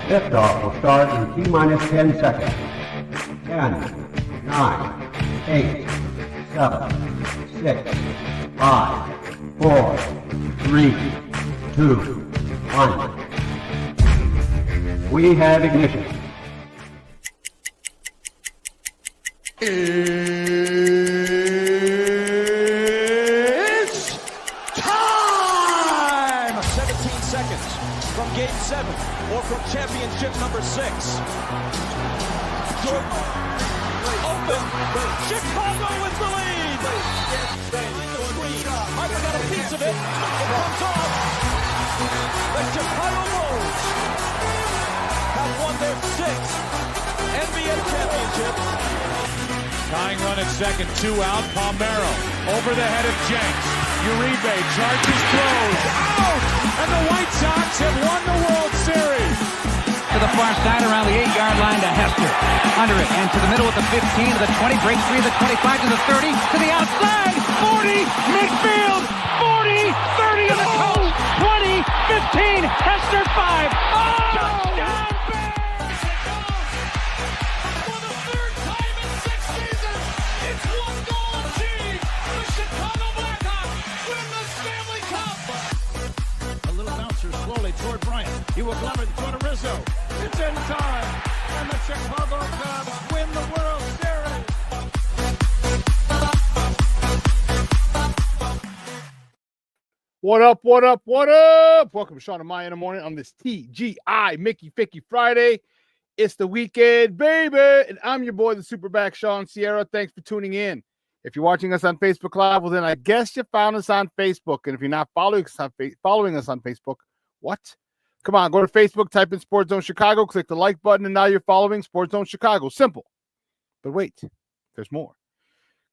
Liftoff will start in T-minus 10 seconds. 10, 9, 8, 7, 6, 5, 4, 3, 2, 1. We have ignition. It's time! 17 seconds from Game 7 or from championship number 6. Jordan open. Chicago with the lead. Harper got a piece of it. It comes off. The Chicago Bulls have won their 6th NBA championship. Tying run at second, 2 out. Palmero over the head of Jenks. Uribe charges, throws, out! And the White Sox have won the World Series. To the far side around the 8-yard line to Hester. Under it and to the middle with the 15 to the 20, breaks free to the 25 to the 30 to the outside. 40, midfield, 40, 30 to the coast, 20, 15, Hester 5. Oh! Touchdown! Toward Bryant. He will glove it toward Rizzo. It's in time. And the Chicago Cubs win the World Series. What up, what up, what up? Welcome to Shawn and Maya in the morning on this TGI Mickey Ficky Friday. It's the weekend, baby. And I'm your boy, the SuperBack Shawn Sierra. Thanks for tuning in. If you're watching us on Facebook Live, well, then I guess you found us on Facebook. And if you're not following us on Facebook, what? Come on, go to Facebook, type in Sports Zone Chicago, click the like button, and now you're following Sports Zone Chicago. Simple. But wait, there's more.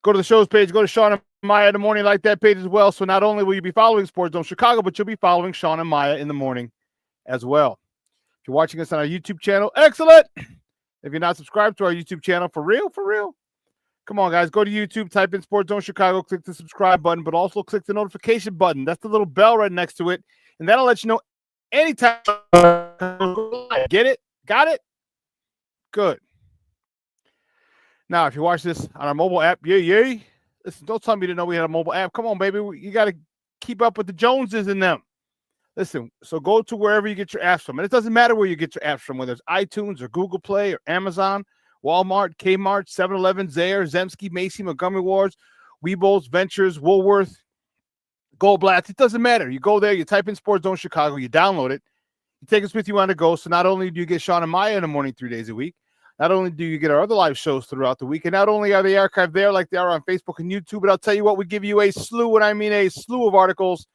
Go to the show's page, go to Shawn and Maya in the morning, like that page as well. So not only will you be following Sports Zone Chicago, but you'll be following Shawn and Maya in the morning as well. If you're watching us on our YouTube channel, excellent. If you're not subscribed to our YouTube channel, for real, come on, guys. Go to YouTube, type in Sports Zone Chicago, click the subscribe button, but also click the notification button. That's the little bell right next to it, and that'll let you know anytime. Get it? Got it? Good. Now, if you watch this on our mobile app, yay. Listen, don't tell me to know we had a mobile app. Come on, baby. You got to keep up with the Joneses in them. Listen, so go to wherever you get your apps from. And it doesn't matter where you get your apps from, whether it's iTunes or Google Play or Amazon, Walmart, Kmart, 7-Eleven, Zayre, Zemsky, Macy, Montgomery Wards, Weebles, Ventures, Woolworth, Goldblatt. It doesn't matter. You go there, you type in Sports Zone Chicago, you download it, you take us with you on the go. So not only do you get Shawn and Maya in the morning 3 days a week, not only do you get our other live shows throughout the week, and not only are they archived there like they are on Facebook and YouTube, but I'll tell you what, we give you a slew, and I mean a slew of articles,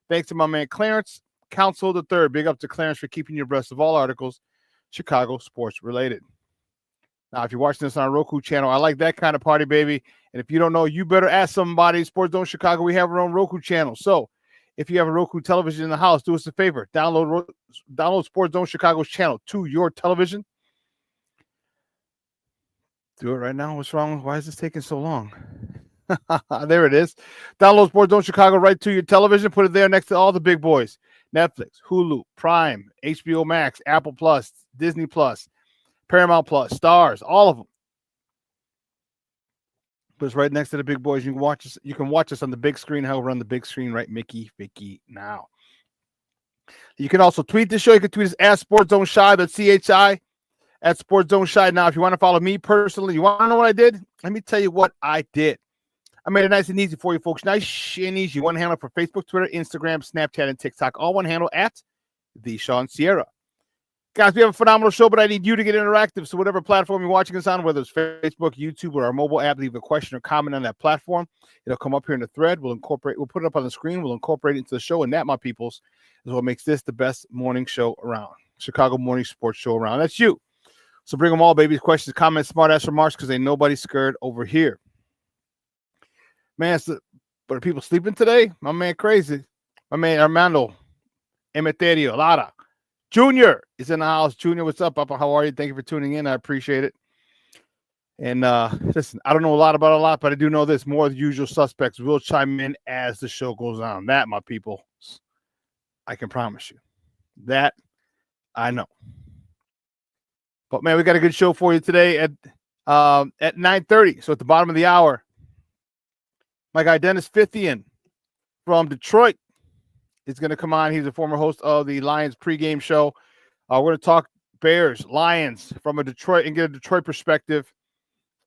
thanks to my man Clarence Council III. Big up to Clarence for keeping you abreast of all articles Chicago sports related. Now, if you're watching this on our Roku channel, I like that kind of party, baby. And if you don't know, you better ask somebody. Sports Zone Chicago, we have our own Roku channel. So if you have a Roku television in the house, do us a favor. Download Sports Zone Chicago's channel to your television. Do it right now. What's wrong? Why is this taking so long? There it is. Download Sports Zone Chicago right to your television. Put it there next to all the big boys. Netflix, Hulu, Prime, HBO Max, Apple Plus, Disney Plus, Paramount Plus, Stars, all of them. But it's right next to the big boys. You can watch us. You can watch us on the big screen. However, on the big screen, right, Mickey, Vicky, now. You can also tweet the show. You can tweet us at Sports Zone Shy. That's CHI at Sports Zone Shy. Now, if you want to follow me personally, you want to know what I did? Let me tell you what I did. I made it nice and easy for you folks. Nice and easy. One handle for Facebook, Twitter, Instagram, Snapchat, and TikTok. All one handle at the Shawn Sierra. Guys, we have a phenomenal show, but I need you to get interactive. So whatever platform you're watching us on, whether it's Facebook, YouTube, or our mobile app, leave a question or comment on that platform. It'll come up here in the thread. We'll put it up on the screen. We'll incorporate it into the show. And that, my peoples, is what makes this the best morning show around. Chicago morning sports show around. That's you. So bring them all, baby. Questions, comments, smart-ass remarks, because ain't nobody scared over here. Man, but are people sleeping today? My man crazy. My man Armando Emeterio Lara Junior is in the house. Junior, what's up, Papa? How are you? Thank you for tuning in. I appreciate it. And listen, I don't know a lot, but I do know this. More of the usual suspects will chime in as the show goes on. That, my people, I can promise you. That I know. But man, we got a good show for you today at 9:30. So at the bottom of the hour, my guy Dennis Fithian from Detroit is going to come on. He's a former host of the Lions pregame show. We're going to talk Bears, Lions from a Detroit and get a Detroit perspective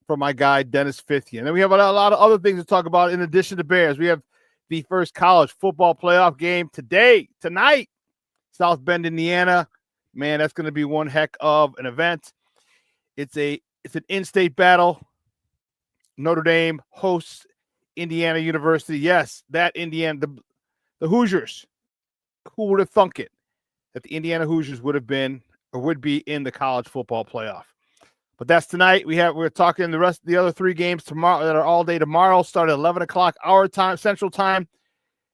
from my guy Dennis Fithian. And then we have a lot of other things to talk about in addition to Bears. We have the first college football playoff game tonight, South Bend, Indiana. Man, that's going to be one heck of an event. It's an in-state battle. Notre Dame hosts Indiana University. Yes, that Indiana, the Hoosiers. Who would have thunk it that the Indiana Hoosiers would have been or would be in the college football playoff? But that's tonight. We're talking the other three games tomorrow that are all day tomorrow. Start at 11 o'clock our time, Central Time,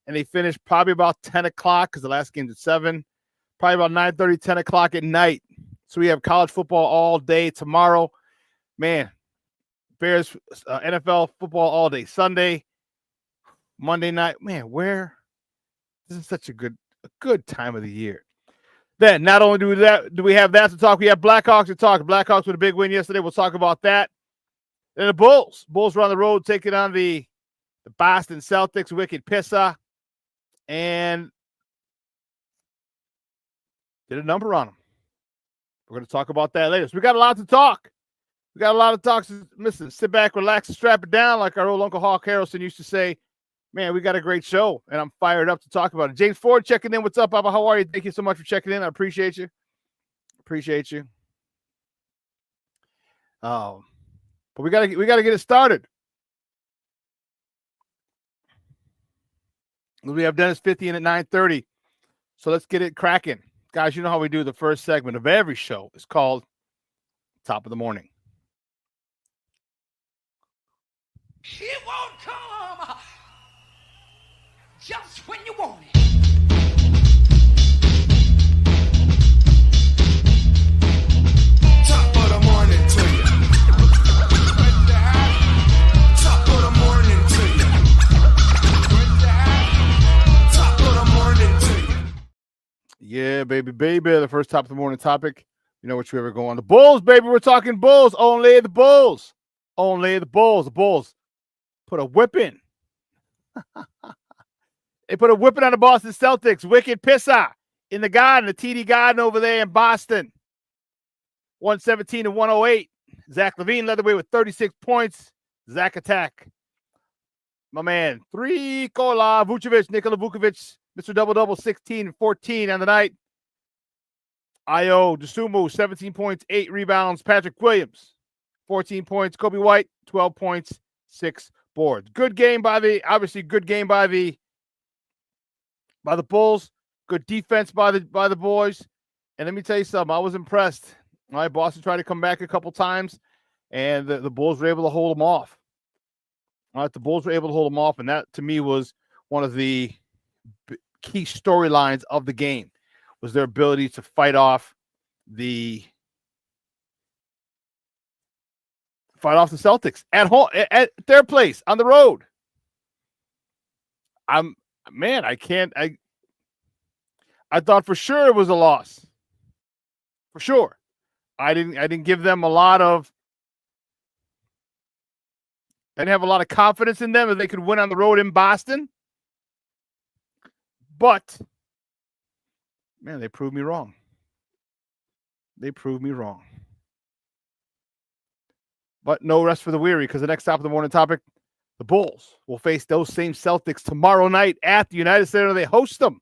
and they finish probably about 10 o'clock because the last game's at 7. Probably about 9:30, 10 o'clock at night. So we have college football all day tomorrow. Man, Bears, NFL football all day Sunday, Monday night. Man, this is such a good time of the year. Then not only do we have that to talk, we have Blackhawks to talk. Blackhawks with a big win yesterday. We'll talk about that. Then the Bulls. Bulls are on the road taking on the Boston Celtics, wicked pissa, and did a number on them. We're going to talk about that later. So we got a lot to talk. We got a lot of talks. Listen, sit back, relax, and strap it down, like our old Uncle Hawk Harrelson used to say. Man, we got a great show, and I'm fired up to talk about it. James Ford checking in. What's up, Papa? How are you? Thank you so much for checking in. I appreciate you. But we gotta get it started. We have Dennis Fithian at 9:30. So let's get it cracking. Guys, you know how we do the first segment of every show. It's called Top of the Morning. It won't come just when you want it. Top of the morning to you. Top of the morning to you. Top of the morning to you. Yeah, baby. The first top of the morning topic. You know what you ever go on. The Bulls, baby. We're talking Bulls. Only the Bulls. The Bulls put a whipping. They put a whipping on the Boston Celtics. Wicked pissa in the TD Garden over there in Boston. 117-108. Zach LaVine led the way with 36 points. Zach attack. My man, Nikola Vucevic, Mr. Double-Double, 16 and 14 on the night. Ayo Dosunmu, 17 points, 8 rebounds. Patrick Williams, 14 points. Kobe White, 12 points, 6 boards. Good game by the Bulls. Good defense by the boys. And let me tell you something. I was impressed. All right, Boston tried to come back a couple times, and the Bulls were able to hold them off. All right, the Bulls were able to hold them off, and that, to me, was one of the key storylines of the game, was their ability to fight off the Celtics at home, at their place, on the road. I thought for sure it was a loss. For sure. I didn't give them I didn't have a lot of confidence in them that they could win on the road in Boston. But man, they proved me wrong. But no rest for the weary, because the next top of the morning topic, the Bulls will face those same Celtics tomorrow night at the United Center. They host them.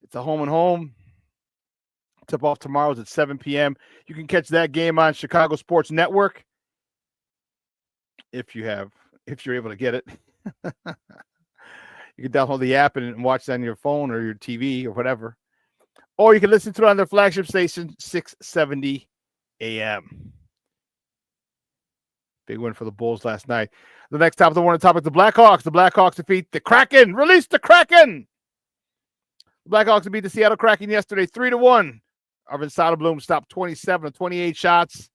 It's a home and home. Tip-off tomorrow is at 7 p.m. You can catch that game on Chicago Sports Network if you're able to get it. You can download the app and watch it on your phone or your TV or whatever. Or you can listen to it on their flagship station, 670 a.m. Big win for the Bulls last night. The next top of the morning topic, the Blackhawks. The Blackhawks defeat the Kraken. Release the Kraken! The Blackhawks beat the Seattle Kraken yesterday, 3-1. Arvin Soderblom stopped 27 of 28 shots.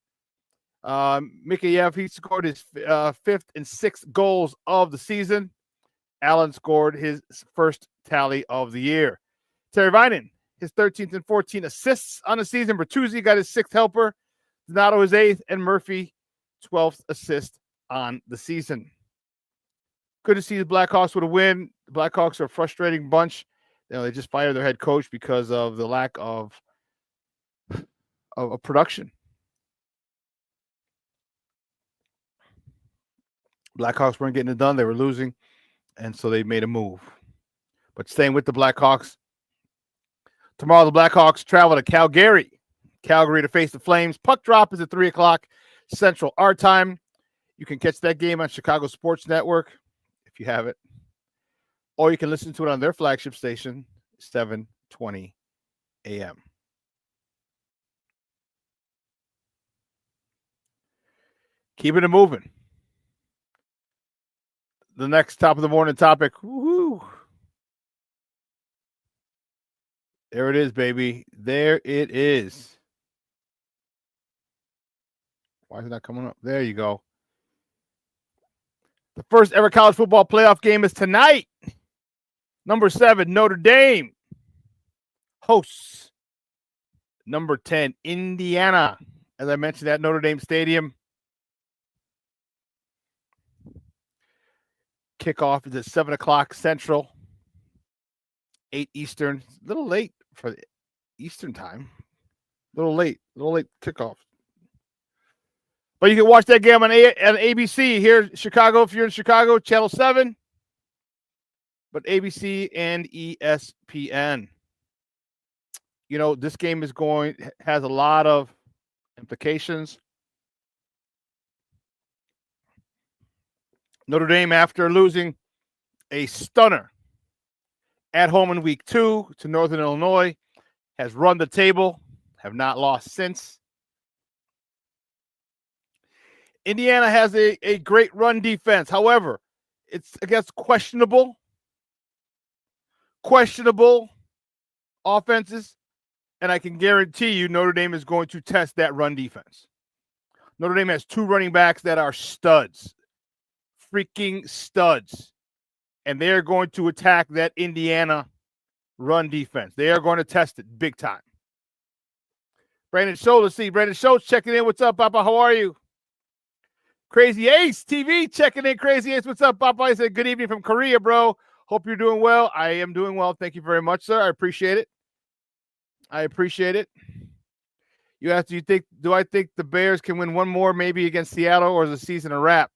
Mikheyev, he scored his fifth and sixth goals of the season. Allen scored his first tally of the year. Terry Vinen, his 13th and 14 assists on the season. Bertuzzi got his 6th helper. Donato his 8th, and Murphy 12th assist on the season. Good to see the Blackhawks with a win. The Blackhawks are a frustrating bunch. They just fired their head coach because of the lack of production. Blackhawks weren't getting it done. They were losing, and so they made a move. But staying with the Blackhawks, tomorrow the Blackhawks travel to Calgary to face the Flames. Puck drop is at 3 o'clock Central our time. You can catch that game on Chicago Sports Network if you have it, or you can listen to it on their flagship station, 7:20 a.m. Keeping it moving. The next top of the morning topic. Woo-hoo. There it is, baby. There it is. Why is it not coming up? There you go. The first ever college football playoff game is tonight. Number 7, Notre Dame hosts number 10, Indiana. As I mentioned, at Notre Dame Stadium. Kickoff is at 7 o'clock Central, 8 Eastern. A little late for the Eastern time. A little late kickoff. But you can watch that game on ABC here in Chicago. If you're in Chicago, Channel 7. But ABC and ESPN. You know, this game has a lot of implications. Notre Dame, after losing a stunner at home in week 2 to Northern Illinois, has run the table, have not lost since. Indiana has a great run defense. However, it's against questionable offenses, and I can guarantee you Notre Dame is going to test that run defense. Notre Dame has 2 running backs that are studs, freaking studs, and they're going to attack that Indiana run defense. They are going to test it big time. Brandon Schultz, let's see. Brandon Schultz checking in. What's up, Papa? How are you? Crazy Ace TV checking in. Crazy Ace, what's up, Papa? I said, good evening from Korea, bro. Hope you're doing well. I am doing well. Thank you very much, sir. I appreciate it. You asked, do I think the Bears can win one more maybe against Seattle, or is the season a wrap?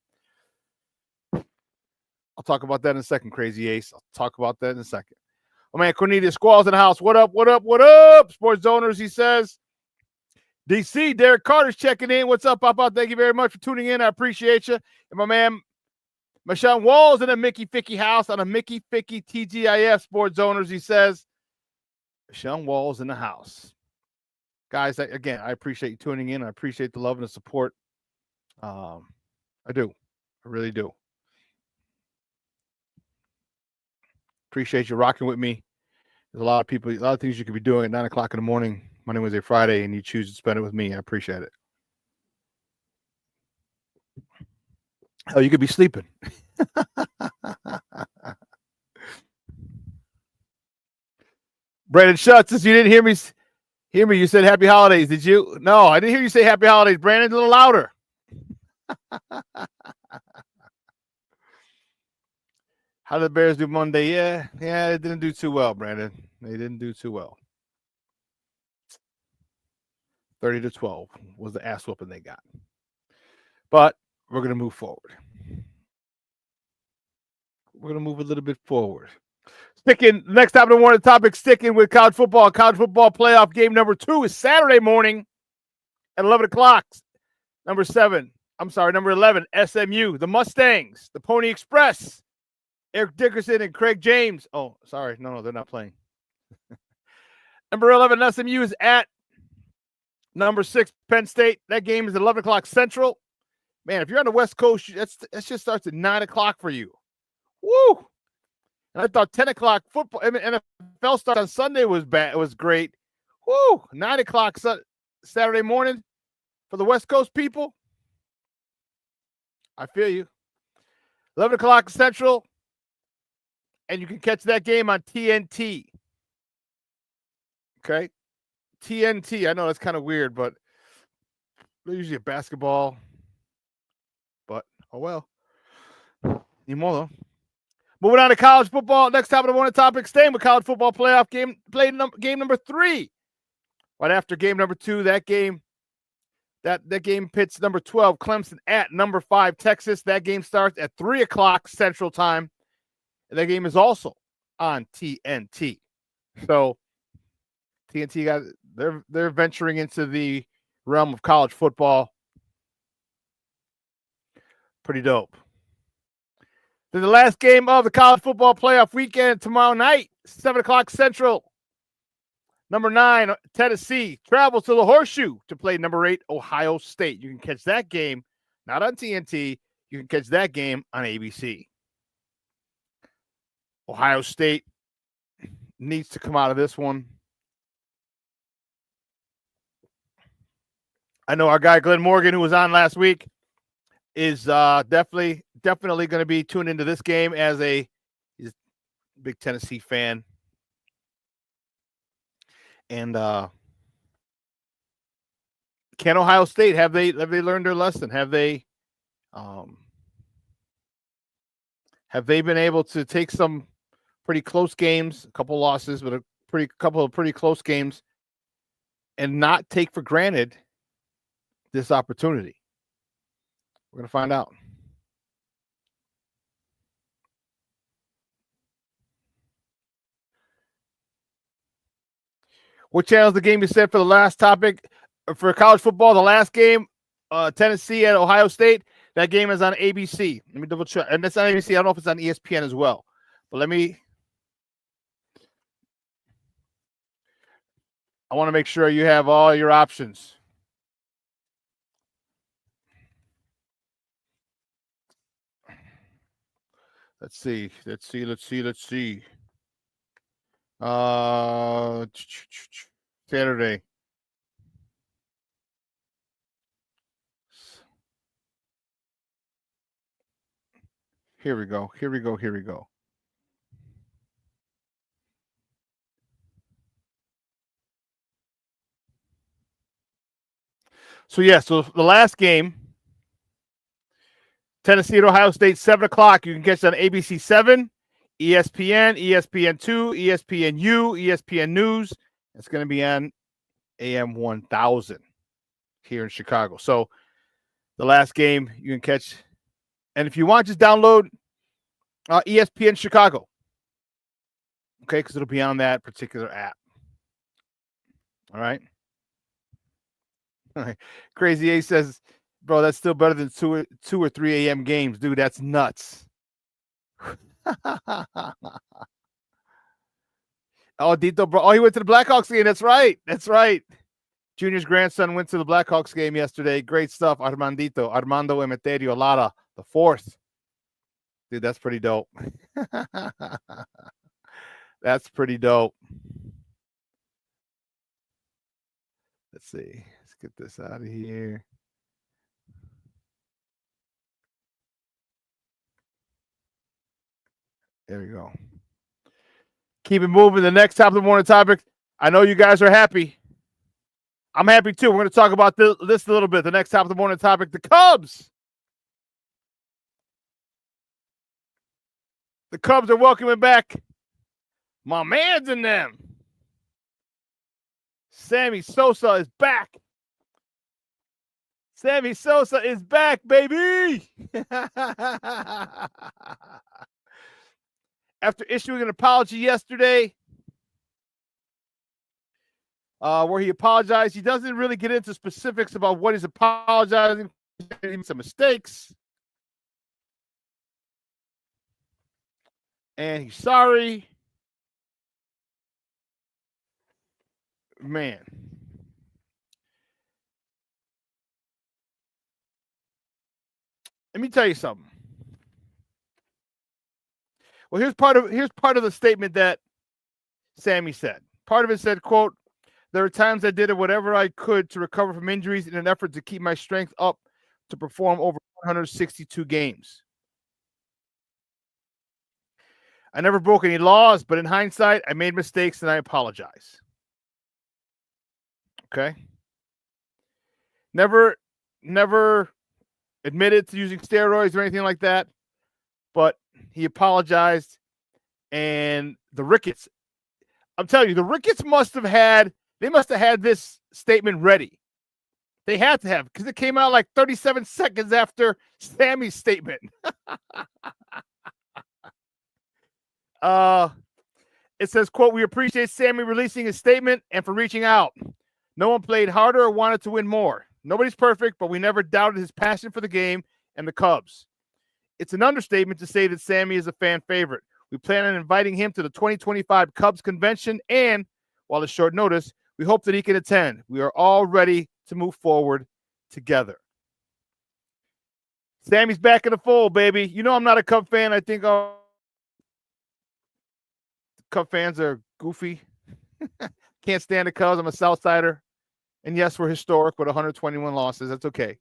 I'll talk about that in a second, Crazy Ace. I'll talk about that in a second. Oh, man, Cornelius Squall's in the house. What up? Sports owners, he says. DC, Derek Carter's checking in. What's up, Papa? Thank you very much for tuning in. I appreciate you. And my man, Shawn Wall's in a Mickey Ficky house on a Mickey Ficky TGIF Sports owners, he says. Shawn Wall's in the house. Guys, again, I appreciate you tuning in. I appreciate the love and the support. I do. I really do. Appreciate you rocking with me. There's a lot of things you could be doing at 9 o'clock in the morning, Monday, Wednesday, Friday, and you choose to spend it with me. I appreciate it. Oh, you could be sleeping. Brandon Schutz, since you didn't hear me, you said happy holidays. Did you? No, I didn't hear you say happy holidays. Brandon, a little louder. How did the Bears do Monday? Yeah, they didn't do too well, Brandon. They didn't do too well. 30-12 was the ass whooping they got. But we're going to move forward. We're going to move a little bit forward. Next time, the topic, sticking with college football. College football playoff game number 2 is Saturday morning at 11 o'clock. Number 11, SMU, the Mustangs, the Pony Express, Eric Dickerson and Craig James. Oh, sorry. No, they're not playing. Number 11, SMU is at number 6, Penn State. That game is at 11 o'clock Central. Man, if you're on the West Coast, that just starts at 9 o'clock for you. Woo! And I thought 10 o'clock football, NFL start on Sunday was bad. It was great. Woo! 9 o'clock Saturday morning for the West Coast people. I feel you. 11 o'clock Central. And you can catch that game on TNT. Okay. TNT. I know that's kind of weird, but they're usually a basketball. But, oh well. Ni modo. Moving on to college football. Next top of the morning topic, staying with college football playoff game, game number 3. Right after game number 2, that game pits number 12, Clemson, at number 5, Texas. That game starts at 3 o'clock Central Time. And that game is also on TNT. So TNT they're venturing into the realm of college football. Pretty dope. Then the last game of the college football playoff weekend tomorrow night, 7 o'clock Central. Number 9, Tennessee, travels to the Horseshoe to play number 8, Ohio State. You can catch that game, not on TNT. You can catch that game on ABC. Ohio State needs to come out of this one. I know our guy Glenn Morgan, who was on last week, is definitely going to be tuned into this game as he's a big Tennessee fan. And can Ohio State have they learned their lesson? Have they been able to take some pretty close games, a couple losses, but couple of pretty close games, and not take for granted this opportunity? We're going to find out. What channel is the game you said for the last topic? For college football, the last game, Tennessee at Ohio State, that game is on ABC. Let me double check. And that's on ABC. I don't know if it's on ESPN as well. But I want to make sure you have all your options. Let's see. Saturday. Here we go. So the last game, Tennessee at Ohio State, 7 o'clock. You can catch it on ABC 7, ESPN, ESPN2, ESPNU, ESPN News. It's going to be on AM 1000 here in Chicago. So the last game you can catch. And if you want, just download ESPN Chicago. Okay, because it'll be on that particular app. All right. Crazy A says, bro, that's still better than 2 or 3 a.m. games. Dude, that's nuts. Oh, Dito, bro. Oh, he went to the Blackhawks game. That's right. Junior's grandson went to the Blackhawks game yesterday. Great stuff. Armando Emeterio Lara, the 4th. Dude, that's pretty dope. That's pretty dope. Let's see. Let's get this out of here. There we go. Keep it moving. The next top of the morning topic. I know you guys are happy. I'm happy too. We're going to talk about this a little bit. The next top of the morning topic, the Cubs. The Cubs are welcoming back my man's in them. Sammy Sosa is back. Sammy Sosa is back, baby. After issuing an apology yesterday, where he apologized, he doesn't really get into specifics about what he's apologizing for, some mistakes. And he's sorry. Man. Let me tell you something. Well, here's part of the statement that Sammy said. Part of it said, quote, "There are times I did whatever I could to recover from injuries in an effort to keep my strength up to perform over 162 games. I never broke any laws, but in hindsight, I made mistakes and I apologize." Okay. Never admitted to using steroids or anything like that, but he apologized. And the Ricketts, I'm telling you, the Ricketts must have had this statement ready. They had to have, because it came out like 37 seconds after Sammy's statement. It says, quote, "We appreciate Sammy releasing his statement and for reaching out. No one played harder or wanted to win more. Nobody's perfect, but we never doubted his passion for the game and the Cubs. It's an understatement to say that Sammy is a fan favorite. We plan on inviting him to the 2025 Cubs convention, and while it's short notice, we hope that he can attend. We are all ready to move forward together." Sammy's back in the fold, baby. You know I'm not a Cub fan. I think Cub fans are goofy. Can't stand the Cubs. I'm a Southsider. And yes, we're historic with 121 losses. That's okay.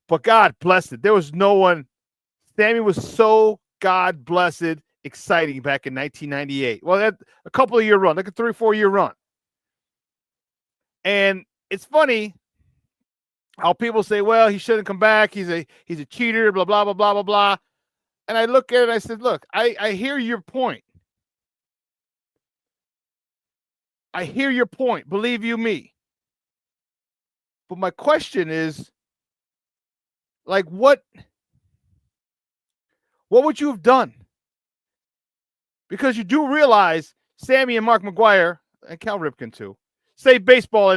But God bless it. There was no one. Sammy was so God blessed exciting back in 1998. Well, that a couple of year run, like a 3 or 4 year run. And it's funny how people say, well, he shouldn't come back. He's a cheater, blah, blah, blah, blah, blah, blah. And I look at it and I said, look, I hear your point. I hear your point. Believe you me. But my question is, like, what would you have done? Because you do realize Sammy and Mark McGwire and Cal Ripken too saved baseball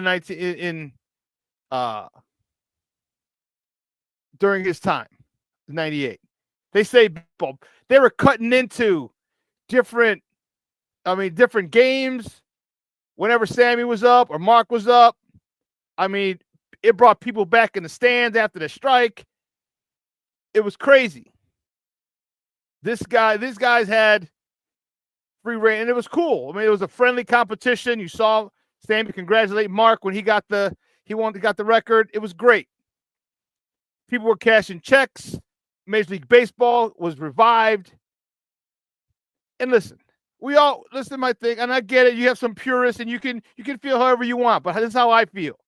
during his time, 98. They saved baseball. They were cutting into different games whenever Sammy was up or Mark was up. I mean, it brought people back in the stands after the strike. It was crazy. These guys had free reign, and it was cool. I mean, it was a friendly competition. You saw Sammy congratulate Mark when he got the record. It was great. People were cashing checks. Major League Baseball was revived. And listen to my thing, and I get it. You have some purists, and you can feel however you want, but this is how I feel.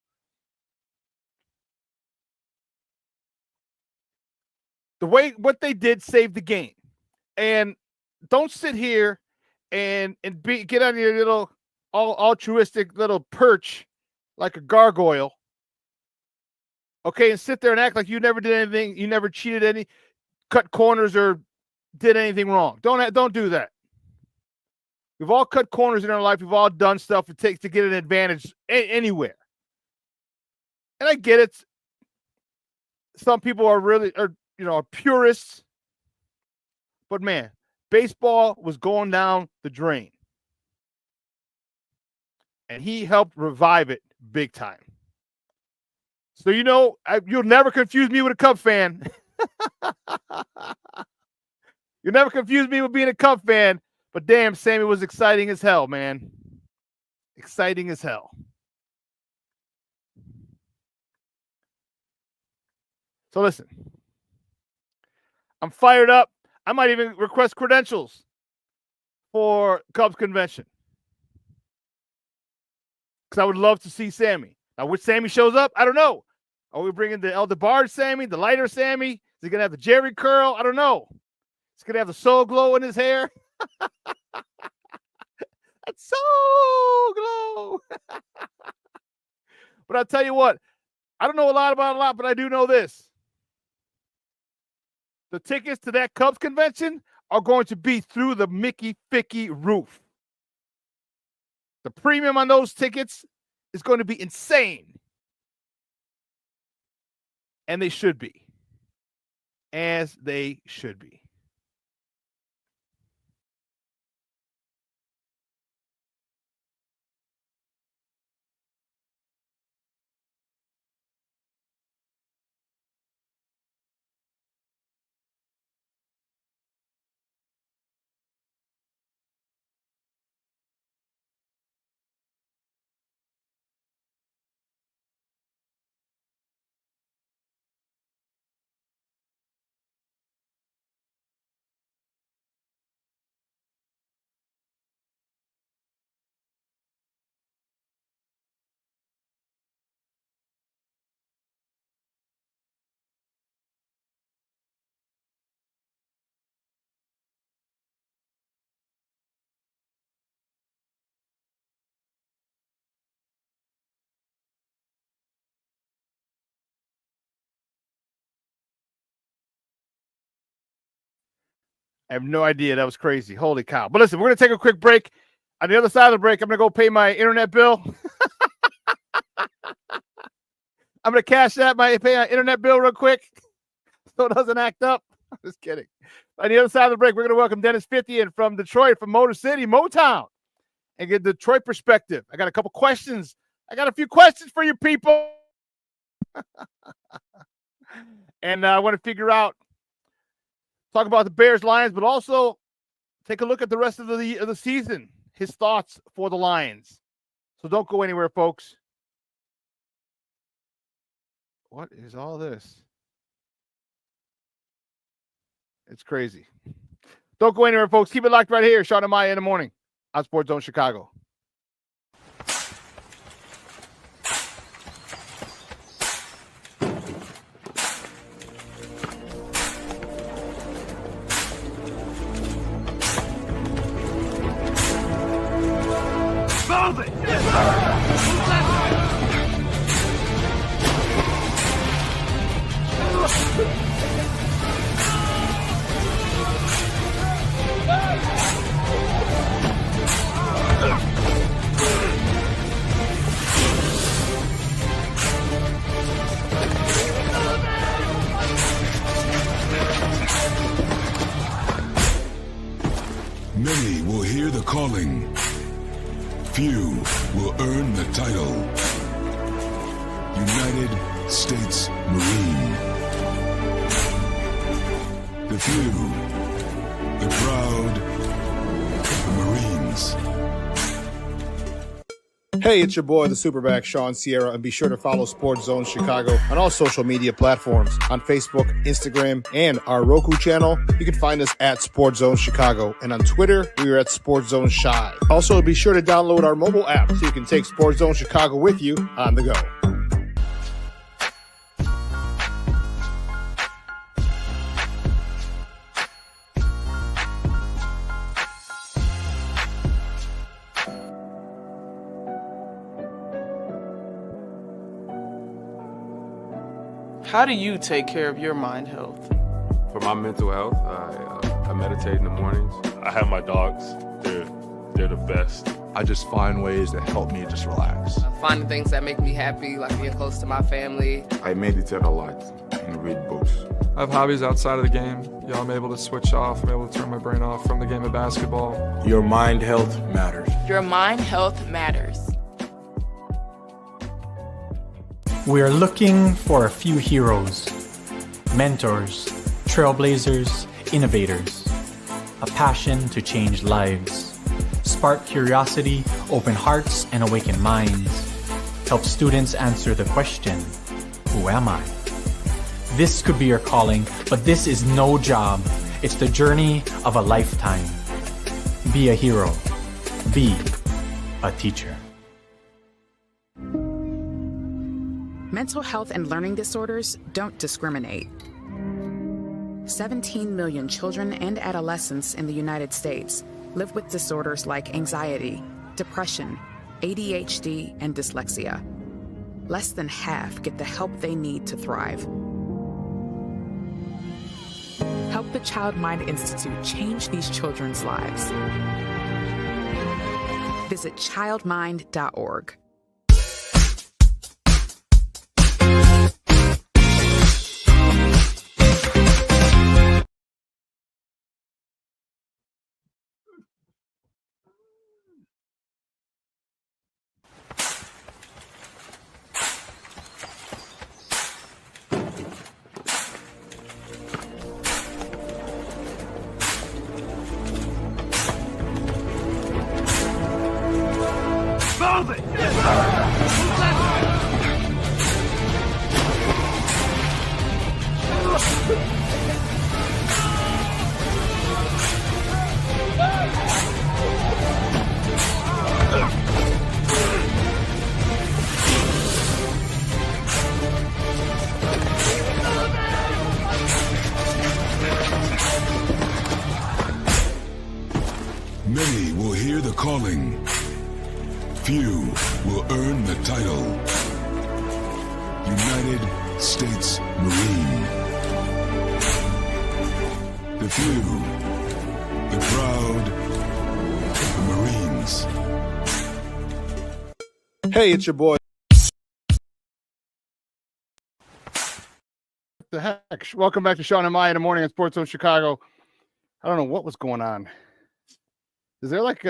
What they did saved the game. And don't sit here and get on your little altruistic little perch like a gargoyle. Okay, and sit there and act like you never did anything, you never cheated cut corners or did anything wrong. Don't do that. We've all cut corners in our life. We've all done stuff it takes to get an advantage anywhere. And I get it. Some people are purists. But man, baseball was going down the drain. And he helped revive it big time. So, you'll never confuse me with a Cub fan. You'll never confuse me with being a Cub fan. But damn, Sammy was exciting as hell, man. Exciting as hell. So listen, I'm fired up. I might even request credentials for Cubs convention because I would love to see Sammy. Now, which Sammy shows up, I don't know. Are we bringing the El DeBarge Sammy, the lighter Sammy? Is he going to have the Jerry curl? I don't know. He's going to have the soul glow in his hair. That's soul glow. But I'll tell you what, I don't know a lot, but I do know this. The tickets to that Cubs convention are going to be through the Mickey Ficky roof. The premium on those tickets is going to be insane. And they should be. As they should be. I have no idea. That was crazy. Holy cow. But listen, we're going to take a quick break. On the other side of the break, I'm going to go pay my internet bill. I'm going to pay my internet bill real quick so it doesn't act up. I'm just kidding. On the other side of the break, we're going to welcome Dennis Fithian from Detroit, from Motor City, Motown, and get Detroit perspective. I got a couple questions. I got a few questions for you people. And I want to figure out, talk about the Bears, Lions, but also take a look at the rest of the season, his thoughts for the Lions. So don't go anywhere, folks. What is all this? It's crazy. Don't go anywhere, folks. Keep it locked right here. Shawn and Maya in the morning on Sports Zone Chicago. Many will hear the calling. Few will earn the title. United States Marine. The few, the proud, the Marines. Hey, it's your boy, the SuperBack, Shawn Sierra, and be sure to follow Sports Zone Chicago on all social media platforms, on Facebook, Instagram, and our Roku channel. You can find us at Sports Zone Chicago, and on Twitter, we are at Sports Zone Shy. Also, be sure to download our mobile app so you can take Sports Zone Chicago with you on the go. How do you take care of your mind health? For my mental health, I meditate in the mornings. I have my dogs. They're the best. I just find ways that help me just relax. Finding things that make me happy, like being close to my family. I meditate a lot and read books. I have hobbies outside of the game. I'm able to switch off. I'm able to turn my brain off from the game of basketball. Your mind health matters. Your mind health matters. We are looking for a few heroes, mentors, trailblazers, innovators, a passion to change lives, spark curiosity, open hearts, and awaken minds, help students answer the question, who am I? This could be your calling, but this is no job. It's the journey of a lifetime. Be a hero. Be a teacher. Mental health and learning disorders don't discriminate. 17 million children and adolescents in the United States live with disorders like anxiety, depression, ADHD, and dyslexia. Less than half get the help they need to thrive. Help the Child Mind Institute change these children's lives. Visit childmind.org. Many will hear the calling. Few will earn the title. United States Marine. The few, the proud Marines. Hey, it's your boy. The heck? Welcome back to Shawn and Maya in the morning on Sports Zone Chicago. I don't know what was going on. Is there like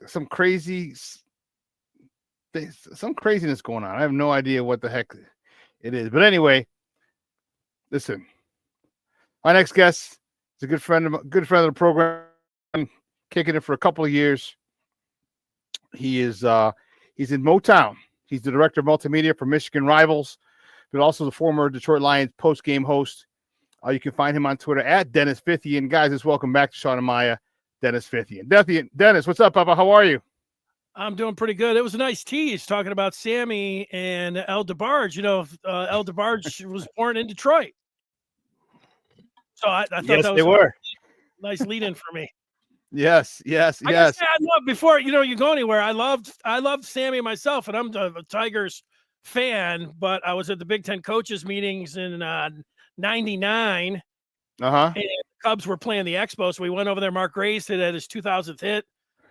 some craziness going on? I have no idea what the heck it is. But anyway, listen. My next guest is a good friend of the program, kicking it for a couple of years. He's in Motown. He's the director of multimedia for Michigan Rivals, but also the former Detroit Lions post-game host. You can find him on Twitter at Dennis Fithian. Guys, let's welcome back to Shawn and Maya, Dennis Fithian. Dennis, what's up, Papa? How are you? I'm doing pretty good. It was a nice tease talking about Sammy and El DeBarge. You know, El DeBarge was born in Detroit. So I thought yes, that was they were. Nice lead-in for me. Yes. I love, before you go anywhere. I loved Sammy myself, and I'm a Tigers fan. But I was at the Big Ten coaches meetings in '99. And the Cubs were playing the Expos. So we went over there. Mark Grace hit his 2000th hit,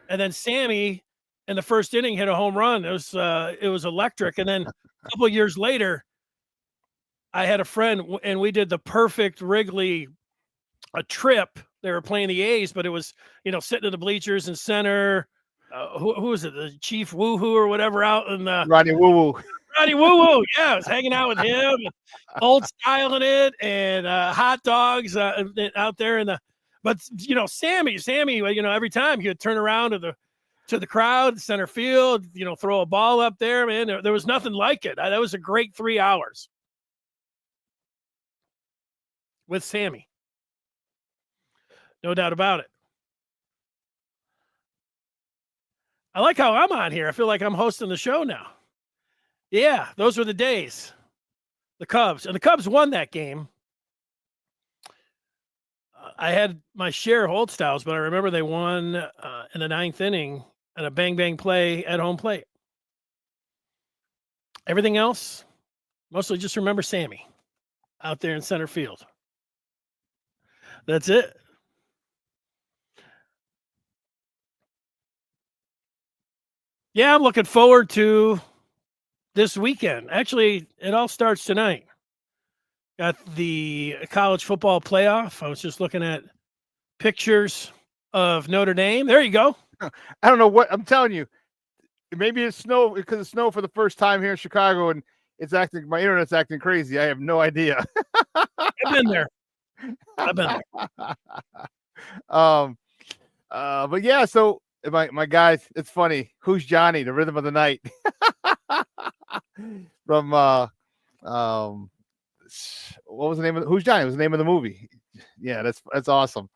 and then Sammy in the first inning hit a home run. It was electric. And then a couple of years later, I had a friend, and we did the perfect Wrigley trip. They were playing the A's, but it was, sitting in the bleachers in center. Who was it? The Chief Woohoo or whatever out in Rodney Woo-Woo. Rodney Woo-Woo. Yeah, I was hanging out with him, old styling it, and hot dogs out there but Sammy, every time he would turn around to the crowd, center field, throw a ball up there, man. There was nothing like it. That was a great 3 hours with Sammy. No doubt about it. I like how I'm on here. I feel like I'm hosting the show now. Yeah, those were the days. The Cubs. And the Cubs won that game. I had my share of hold styles, but I remember they won in the 9th inning at a bang-bang play at home plate. Everything else, mostly just remember Sammy out there in center field. That's it. Yeah, I'm looking forward to this weekend. Actually, it all starts tonight. Got the college football playoff. I was just looking at pictures of Notre Dame. There you go. I don't know what I'm telling you. Maybe it's snow because it's snow for the first time here in Chicago, and my internet's acting crazy. I have no idea. I've been there. But yeah, so my guys, it's funny. Who's Johnny? The Rhythm of the Night from what was the name of Who's Johnny? It was the name of the movie. Yeah, that's awesome.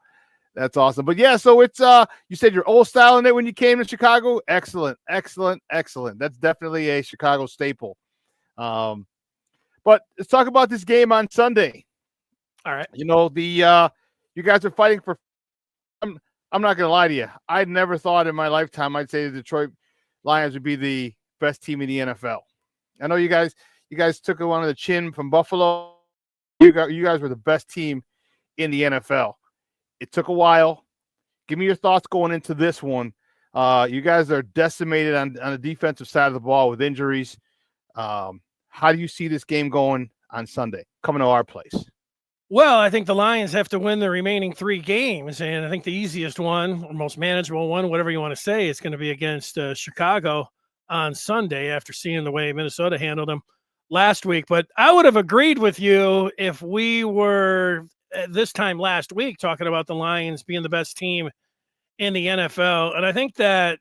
That's awesome. But yeah, so it's you said you're old styling it when you came to Chicago. Excellent. That's definitely a Chicago staple. But let's talk about this game on Sunday. All right. You guys are fighting for. I'm not gonna lie to you. I never thought in my lifetime I'd say the Detroit Lions would be the best team in the NFL. I know you guys took it on the chin from Buffalo. You guys were the best team in the NFL. It took a while. Give me your thoughts going into this one. You guys are decimated on the defensive side of the ball with injuries. How do you see this game going on Sunday, coming to our place? Well, I think the Lions have to win the remaining 3 games, and I think the easiest one, or most manageable one, whatever you want to say, is going to be against Chicago on Sunday after seeing the way Minnesota handled them last week. But I would have agreed with you if we were this time last week talking about the Lions being the best team in the NFL. And I think that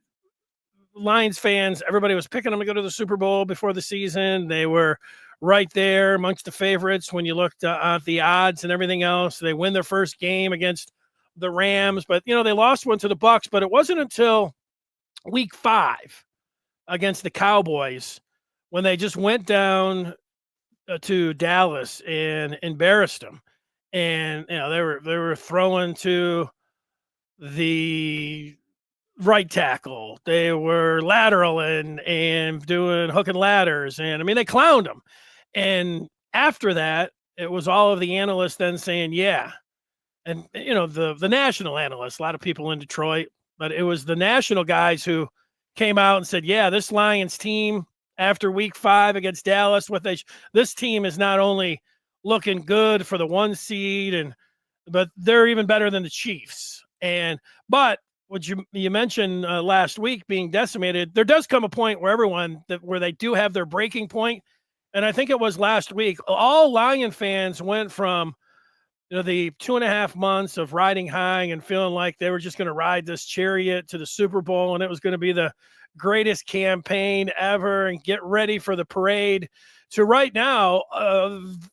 Lions fans, everybody was picking them to go to the Super Bowl before the season. They were right there amongst the favorites when you looked at the odds and everything else. They win their first game against the Rams, but they lost one to the Bucks. But it wasn't until week 5 against the Cowboys when they just went down to Dallas and embarrassed them. And they were throwing to the right tackle. They were lateral and doing hook and ladders. And they clowned them. And after that, it was all of the analysts then saying, yeah, and the national analysts, a lot of people in Detroit, but it was the national guys who came out and said, yeah, this Lions team after week 5 against Dallas, this team is not only looking good for the 1 seed, but they're even better than the Chiefs. But what you mentioned last week being decimated, there does come a point where where they do have their breaking point. And I think it was last week, all Lion fans went from the 2.5 months of riding high and feeling like they were just going to ride this chariot to the Super Bowl and it was going to be the greatest campaign ever and get ready for the parade, to right now,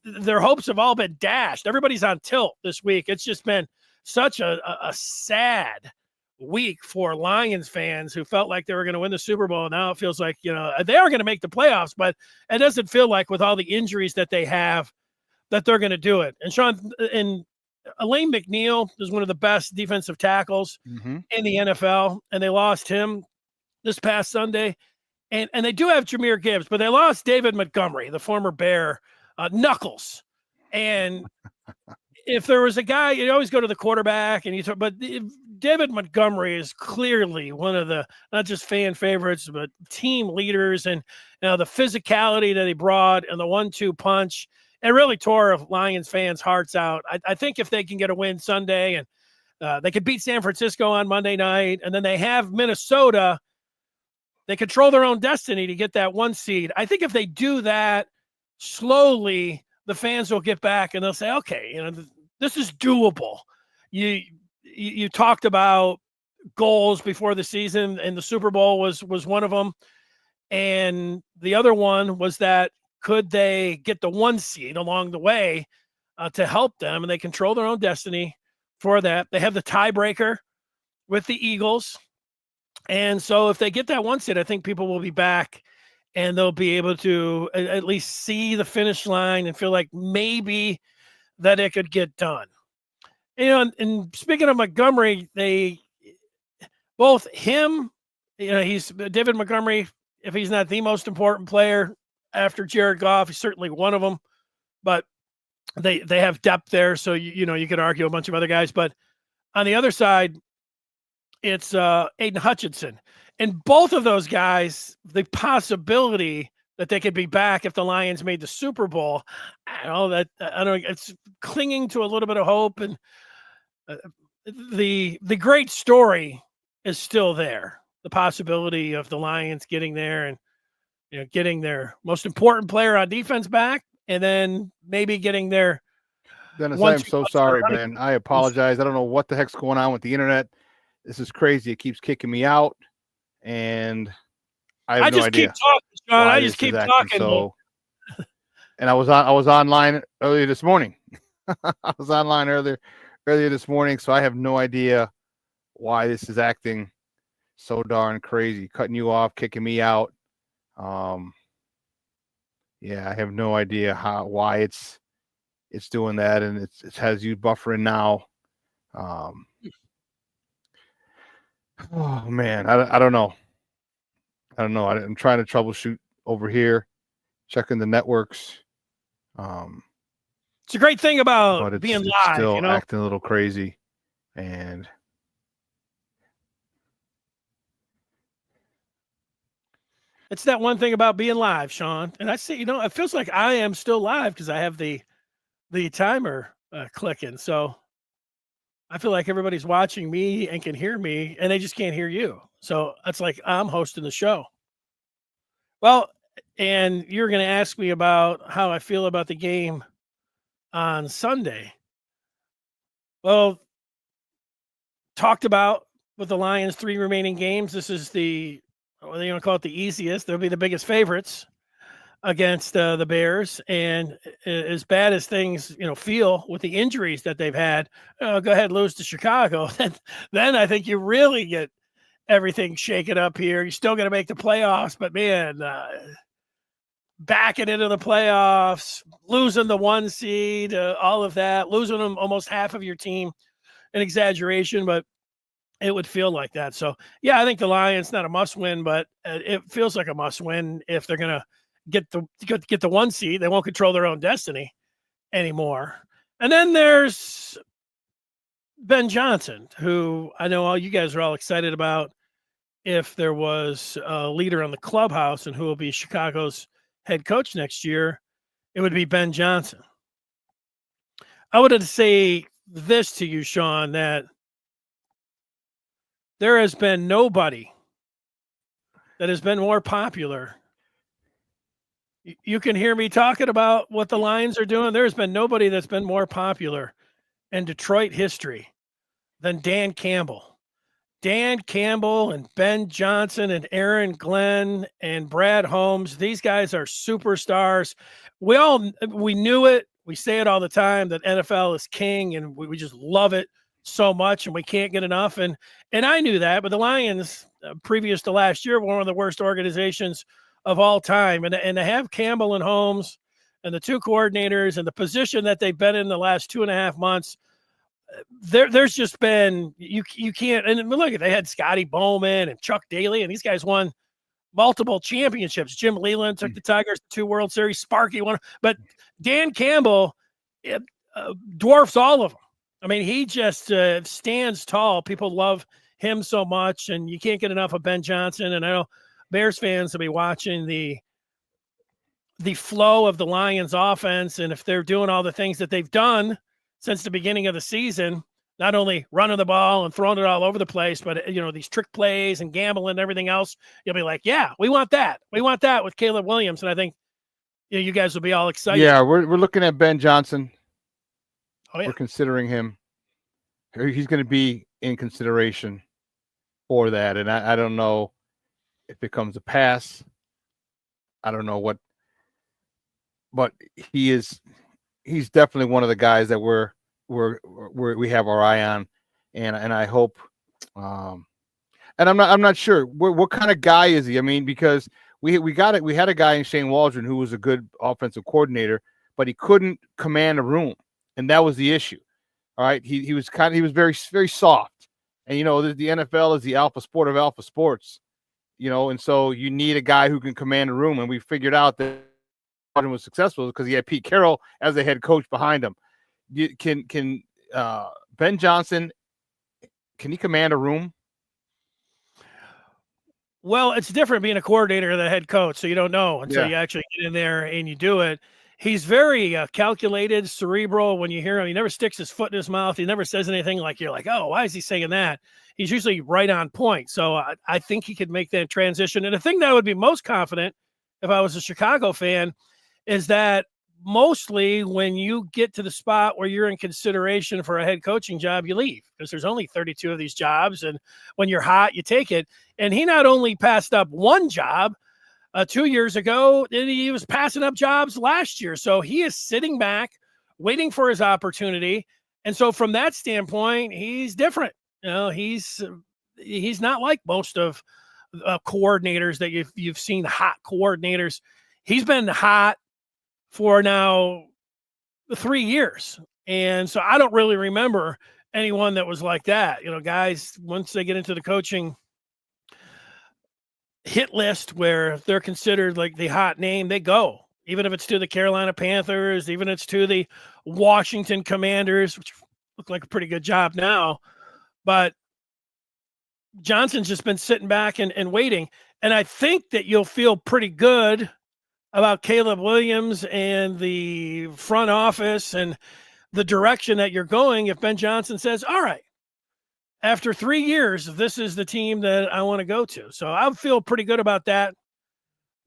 their hopes have all been dashed. Everybody's on tilt this week. It's just been such a sad week for Lions fans who felt like they were going to win the Super Bowl. Now it feels like, they are going to make the playoffs, but it doesn't feel like with all the injuries that they have that they're going to do it. And Shawn, and Elaine McNeil is one of the best defensive tackles in the NFL, and they lost him this past Sunday. And they do have Jahmyr Gibbs, but they lost David Montgomery, the former Bear, Knuckles. And if there was a guy, you always go to the quarterback, but David Montgomery is clearly one of the not just fan favorites, but team leaders, and the physicality that he brought and the 1-2 punch, it really tore Lions fans' hearts out. I think if they can get a win Sunday and they could beat San Francisco on Monday night, and then they have Minnesota, they control their own destiny to get that 1 seed. I think if they do that slowly, the fans will get back and they'll say, okay, this is doable. You talked about goals before the season, and the Super Bowl was one of them. And the other one was that could they get the 1 seed along the way to help them, and they control their own destiny for that. They have the tiebreaker with the Eagles. And so if they get that 1 seed, I think people will be back and they'll be able to at least see the finish line and feel like maybe that it could get done. And speaking of Montgomery, both him, he's David Montgomery, if he's not the most important player after Jared Goff, he's certainly one of them, but they have depth there. So, you could argue a bunch of other guys, but on the other side, it's Aiden Hutchinson. And both of those guys, the possibility that they could be back if the Lions made the Super Bowl, it's clinging to a little bit of hope. And the great story is still there. The possibility of the Lions getting there and, getting their most important player on defense back, and then maybe getting their Dennis, I am so sorry, man. I apologize. I don't know what the heck's going on with the internet. This is crazy. It keeps kicking me out, and I have no idea. Keep talking, Shawn. I just keep talking. So, and I was online earlier this morning. I was online earlier this morning, so I have no idea why this is acting so darn crazy, cutting you off, kicking me out. Yeah, I have no idea why it's doing that, and it has you buffering now. Oh man, I don't know. I'm trying to troubleshoot over here, checking the networks. It's a great thing about being it's live, still acting a little crazy, and it's that one thing about being live, Shawn. And I see, it feels like I am still live because I have the timer clicking. So I feel like everybody's watching me and can hear me, and they just can't hear you. So it's like I'm hosting the show. Well, and you're going to ask me about how I feel about the game on Sunday. Well, talked about with the Lions' 3 remaining games. This is the, what are you going to call it, the easiest. They'll be the biggest favorites against the Bears. And as bad as things, feel with the injuries that they've had, go ahead and lose to Chicago. Then I think you really get everything shaken up here. You're still going to make the playoffs, but man, backing into the playoffs, losing the 1 seed, all of that, losing them almost half of your team, an exaggeration, but it would feel like that. So yeah, I think the Lions, not a must win, but it feels like a must win if they're going to get the 1 seed. They won't control their own destiny anymore. And then there's Ben Johnson, who I know all you guys are all excited about if there was a leader on the clubhouse and who will be Chicago's head coach next year, it would be Ben Johnson. I would say this to you, Shawn, that there has been nobody that has been more popular. You can hear me talking about what the Lions are doing. There's been nobody that's been more popular in Detroit history than Dan Campbell. Dan Campbell and Ben Johnson and Aaron Glenn and Brad Holmes. These guys are superstars. We knew it. We say it all the time that NFL is king, and we just love it so much, and we can't get enough. And I knew that, but the Lions, previous to last year, were one of the worst organizations of all time. And to have Campbell and Holmes and the two coordinators and the position that they've been in the last 2.5 months, there's just been you can't. And look, they had Scotty Bowman and Chuck Daly, and these guys won multiple championships. Jim Leland took the Tigers to 2 World Series. Sparky won, but Dan Campbell dwarfs all of them. I mean, he just stands tall. People love him so much, and you can't get enough of Ben Johnson. And I know Bears fans will be watching the flow of the Lions offense, and if they're doing all the things that they've done since the beginning of the season, not only running the ball and throwing it all over the place, but these trick plays and gambling and everything else, you'll be like, yeah, we want that. We want that with Caleb Williams. And I think you guys will be all excited. Yeah, we're looking at Ben Johnson. Oh, yeah. We're considering him. He's going to be in consideration for that. And I don't know if it comes to pass. I don't know what, but he's definitely one of the guys that we have our eye on, and I hope. And I'm not sure what kind of guy is he. I mean, because we had a guy in Shane Waldron who was a good offensive coordinator, but he couldn't command a room, and that was the issue. All right, he was very, very soft, and the NFL is the alpha sport of alpha sports, and so you need a guy who can command a room, and we figured out that Waldron was successful because he had Pete Carroll as the head coach behind him. Can Ben Johnson, can he command a room? Well, it's different being a coordinator than the head coach, so you don't know until you actually get in there and you do it. He's very calculated, cerebral. When you hear him, he never sticks his foot in his mouth. He never says anything like you're like, oh, why is he saying that? He's usually right on point. So I think he could make that transition. And the thing that I would be most confident if I was a Chicago fan is that mostly when you get to the spot where you're in consideration for a head coaching job, you leave because there's only 32 of these jobs. And when you're hot, you take it. And he not only passed up one job 2 years ago, he was passing up jobs last year. So he is sitting back, waiting for his opportunity. And so from that standpoint, he's different. He's not like most of coordinators that you've seen, hot coordinators. He's been hot for now 3 years. And so I don't really remember anyone that was like that. Guys, once they get into the coaching hit list where they're considered like the hot name, they go. Even if it's to the Carolina Panthers, even if it's to the Washington Commanders, which look like a pretty good job now. But Johnson's just been sitting back and waiting. And I think that you'll feel pretty good about Caleb Williams and the front office and the direction that you're going if Ben Johnson says, all right, after 3 years, this is the team that I want to go to. So I feel pretty good about that.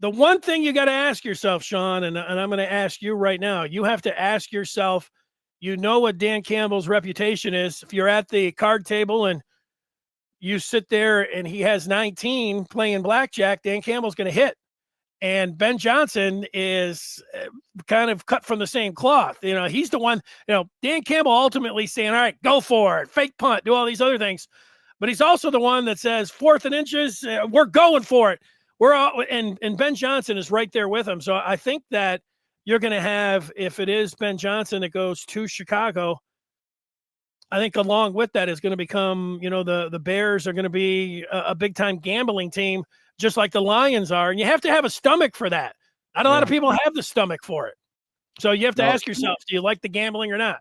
The one thing you got to ask yourself, Shawn, and I'm going to ask you right now, you have to ask yourself, what Dan Campbell's reputation is. If you're at the card table and you sit there and he has 19 playing blackjack, Dan Campbell's going to hit. And Ben Johnson is kind of cut from the same cloth. He's the one, Dan Campbell ultimately saying, all right, go for it, fake punt, do all these other things. But he's also the one that says 4th and inches, we're going for it. And Ben Johnson is right there with him. So I think that you're going to have, if it is Ben Johnson that goes to Chicago, I think along with that is going to become, the Bears are going to be a big-time gambling team, just like the Lions are. And you have to have a stomach for that. Not a lot of people have the stomach for it. So you have to ask yourself, do you like the gambling or not?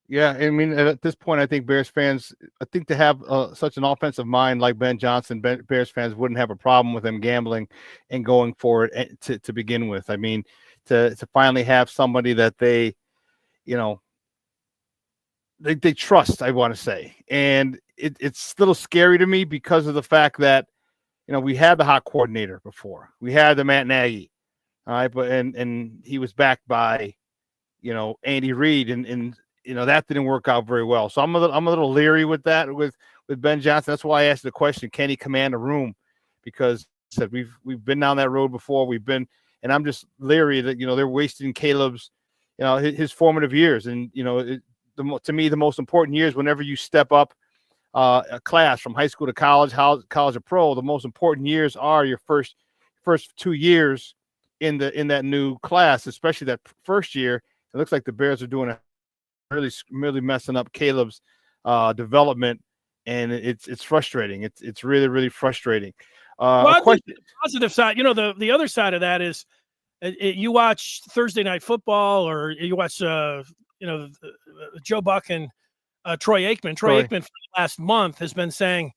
Yeah, I mean, at this point, I think Bears fans, I think to have such an offensive mind like Ben Johnson, Bears fans wouldn't have a problem with him gambling and going for it to begin with. I mean, to finally have somebody that they, you know, they trust, I want to say. And it's a little scary to me because of the fact that, we had the hot coordinator before. We had the Matt Nagy. All right, but and he was backed by, Andy Reid, and that didn't work out very well. So I'm a little leery with that with Ben Johnson. That's why I asked the question: can he command a room? Because said we've been down that road before. And I'm just leery that they're wasting Caleb's, his formative years, and to me the most important years whenever you step up a class from high school to college or pro. The most important years are your first 2 years in that new class, especially that first year. It looks like the Bears are doing a really messing up Caleb's development, and it's frustrating. It's really, really frustrating. Well, the positive side, the other side of that is you watch Thursday Night Football, or you watch Joe Buck and Troy Aikman. Troy Aikman for the last month has been saying,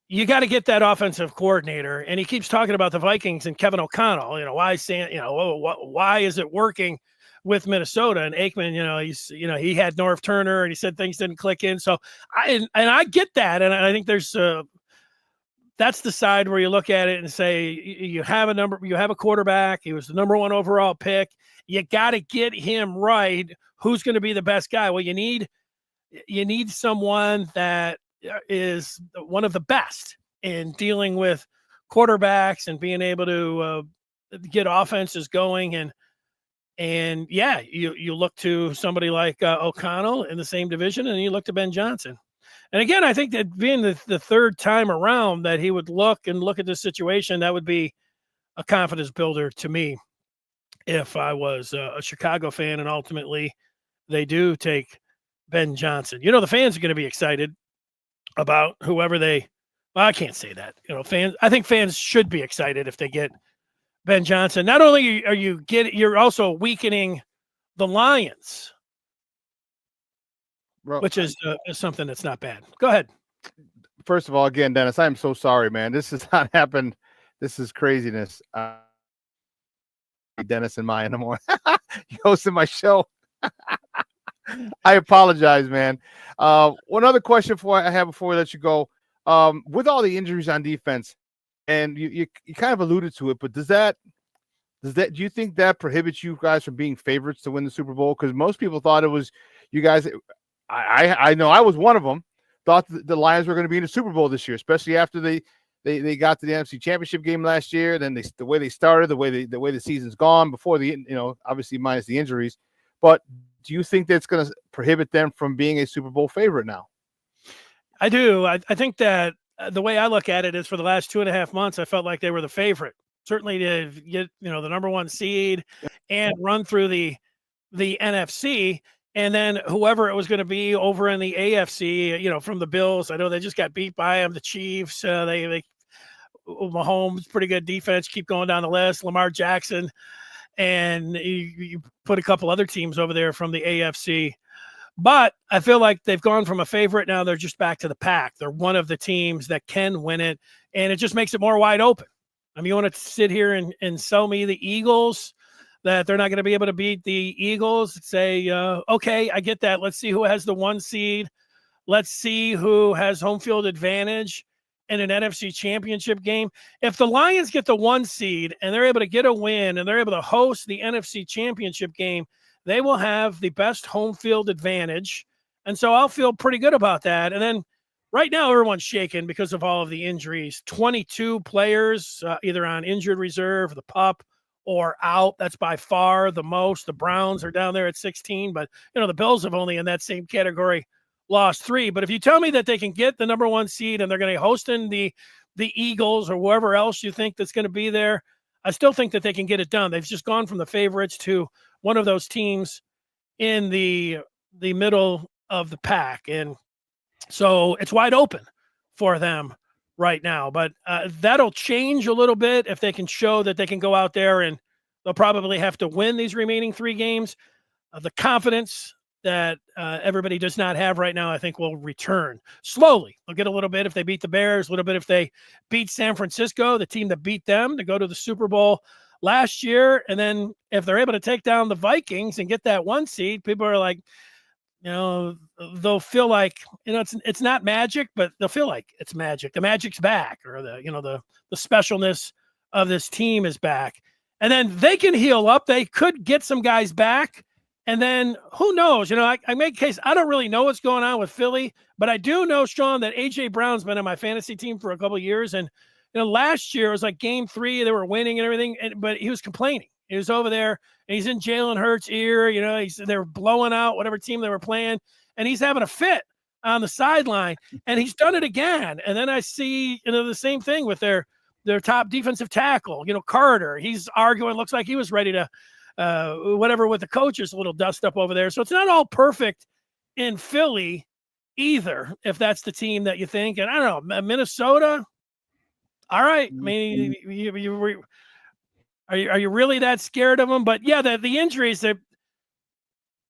you got to get that offensive coordinator. And he keeps talking about the Vikings and Kevin O'Connell, why is it working with Minnesota? And Aikman, he had Norv Turner and he said things didn't click in. So I get that. And I think that's the side where you look at it and say, you have a quarterback. He was the number 1 overall pick. You got to get him right. Who's going to be the best guy? Well, you need someone that is one of the best in dealing with quarterbacks and being able to get offenses going. And yeah, you look to somebody like O'Connell in the same division, and you look to Ben Johnson. And again, I think that being the third time around that he would look at this situation, that would be a confidence builder to me if I was a Chicago fan, and ultimately they do take Ben Johnson. The fans are going to be excited about whoever I can't say that. I think fans should be excited if they get Ben Johnson. Not only are you're also weakening the Lions, which is something that's not bad. Go ahead. First of all, again, Dennis, I'm so sorry, man. This has not happened. This is craziness. Dennis and Maya no more. You hosted my show. I apologize, man. One other question I have before we let you go. With all the injuries on defense, and you kind of alluded to it, but do you think that prohibits you guys from being favorites to win the Super Bowl? Because most people thought it was you guys. I know I was one of them. Thought the Lions were going to be in the Super Bowl this year, especially after they got to the NFC Championship game last year. Then the way they started, the way the season's gone before obviously minus the injuries. But do you think that's going to prohibit them from being a Super Bowl favorite now? I do. I think that the way I look at it is for the last 2.5 months, I felt like they were the favorite. Certainly to get, the number 1 seed and run through the NFC, and then whoever it was going to be over in the AFC, from the Bills. I know they just got beat by them. The Chiefs, Mahomes, pretty good defense. Keep going down the list. Lamar Jackson. And you put a couple other teams over there from the AFC. But I feel like they've gone from a favorite. Now they're just back to the pack. They're one of the teams that can win it. And it just makes it more wide open. I mean, you want to sit here and sell me the Eagles, that they're not going to be able to beat the Eagles? Say, okay, I get that. Let's see who has the 1 seed. Let's see who has home field advantage in an NFC Championship game. If the Lions get the 1 seed and they're able to get a win and they're able to host the NFC Championship game, they will have the best home field advantage. And so I'll feel pretty good about that. And then right now, everyone's shaken because of all of the injuries. 22 players either on injured reserve, the PUP, or out. That's by far the most. The Browns are down there at 16, but the Bills have only in that same category lost 3. But if you tell me that they can get the number 1 seed and they're going to be hosting the Eagles or whoever else you think that's going to be there, I still think that they can get it done. They've just gone from the favorites to one of those teams in the middle of the pack. And so it's wide open for them right now. But that'll change a little bit if they can show that they can go out there, and they'll probably have to win these remaining 3 games. The confidence that everybody does not have right now, I think will return slowly. They'll get a little bit if they beat the Bears, a little bit if they beat San Francisco, the team that beat them to go to the Super Bowl last year. And then if they're able to take down the Vikings and get that 1 seed, people are like, they'll feel like, it's not magic, but they'll feel like it's magic. The magic's back, or the specialness of this team is back. And then they can heal up. They could get some guys back. And then who knows? I make a case. I don't really know what's going on with Philly, but I do know, Shawn, that A.J. Brown's been on my fantasy team for a couple of years. And, last year it was like game 3, they were winning and everything, but he was complaining. He was over there and he's in Jalen Hurts' ear. They were blowing out whatever team they were playing, and he's having a fit on the sideline, and he's done it again. And then I see, the same thing with their top defensive tackle, Carter. He's arguing, looks like he was ready to, whatever with the coaches, a little dust up over there. So it's not all perfect in Philly either, if that's the team that you think. And I don't know, Minnesota. All right. I mean, are you really that scared of them? But yeah, the injuries that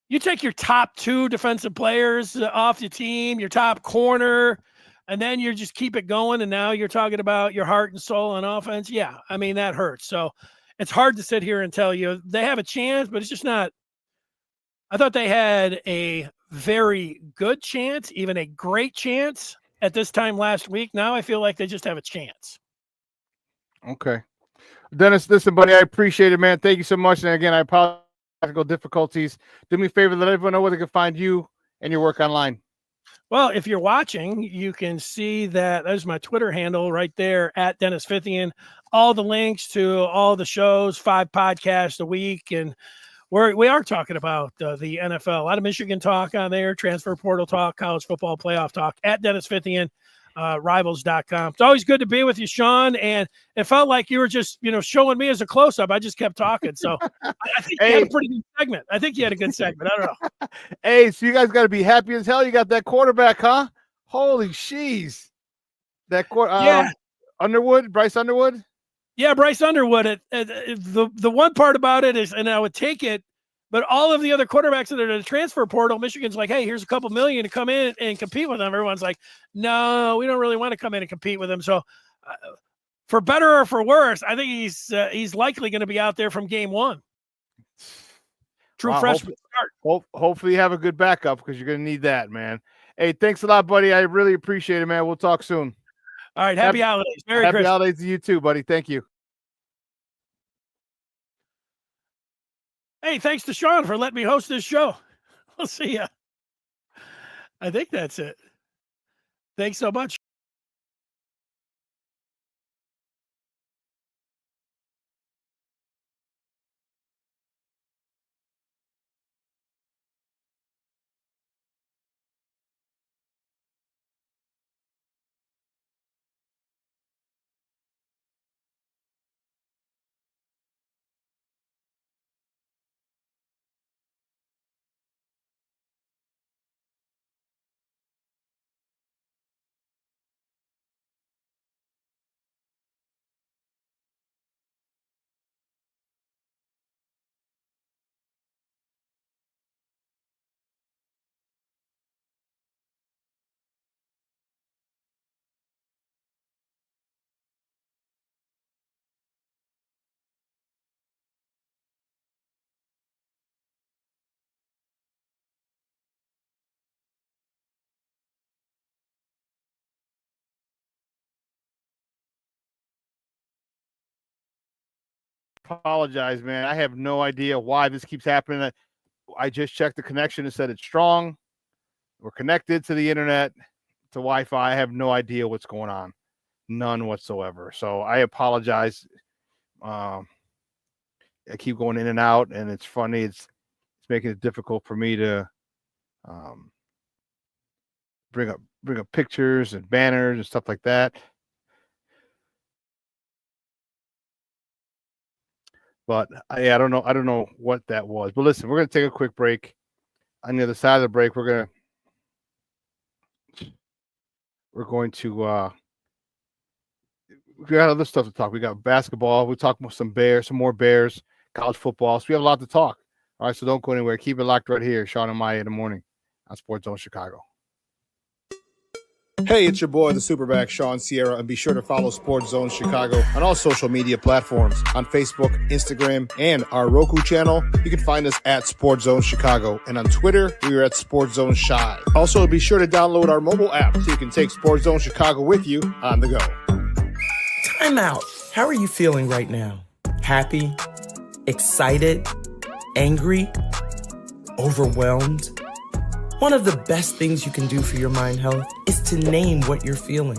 you take your top 2 defensive players off the team, your top corner, and then you just keep it going. And now you're talking about your heart and soul on offense. Yeah. I mean, that hurts. So it's hard to sit here and tell you they have a chance, but it's just not. I thought they had a very good chance, even a great chance at this time last week. Now I feel like they just have a chance. Okay. Dennis, listen, buddy, I appreciate it, man. Thank you so much. And again, I apologize for technical difficulties. Do me a favor, let everyone know where they can find you and your work online. Well, if you're watching, you can see that there's my Twitter handle right there at Dennis Fithian. All the links to all the shows, 5 podcasts a week. And we are talking about the NFL. A lot of Michigan talk on there, transfer portal talk, college football playoff talk at Dennis Fithian, rivals.com. It's always good to be with you, Shawn. And it felt like you were just, showing me as a close-up. I just kept talking. So I think you had a pretty good segment. I think you had a good segment. I don't know. Hey, so you guys got to be happy as hell. You got that quarterback, huh? Holy sheesh. That Underwood, Bryce Underwood? Yeah, Bryce Underwood. The one part about it is, and I would take it, but all of the other quarterbacks that are in the transfer portal, Michigan's like, hey, here's a couple million to come in and compete with them. Everyone's like, no, we don't really want to come in and compete with them. So for better or for worse, I think he's likely going to be out there from game 1. True freshman start. Hopefully you have a good backup, because you're going to need that, man. Hey, thanks a lot, buddy. I really appreciate it, man. We'll talk soon. All right. Happy holidays. Happy holidays to you too, buddy. Thank you. Hey, thanks to Shawn for letting me host this show. We'll see ya. I think that's it. Thanks so much. Apologize, man. I have no idea why this keeps happening. I just checked the connection and said it's strong. We're connected to the internet, to Wi-Fi. I have no idea what's going on. None whatsoever. So I apologize. I keep going in and out, and it's funny. It's making it difficult for me to bring up pictures and banners and stuff like that. But I don't know what that was. But listen, we're going to take a quick break. On the other side of the break, we're going to we got other stuff to talk. We got basketball. We talk about some more Bears, college football. So we have a lot to talk. All right, so don't go anywhere. Keep it locked right here. Shawn and Maya in the morning on Sports Zone Chicago. Hey, it's your boy, the Superback, Shawn Sierra, and be sure to follow Sports Zone Chicago on all social media platforms on Facebook, Instagram, and our Roku channel. You can find us at Sports Zone Chicago, and on Twitter, we are at Sports Zone Shy. Also, be sure to download our mobile app so you can take Sports Zone Chicago with you on the go. Time out. How are you feeling right now? Happy? Excited? Angry? Overwhelmed? One of the best things you can do for your mind health is to name what you're feeling.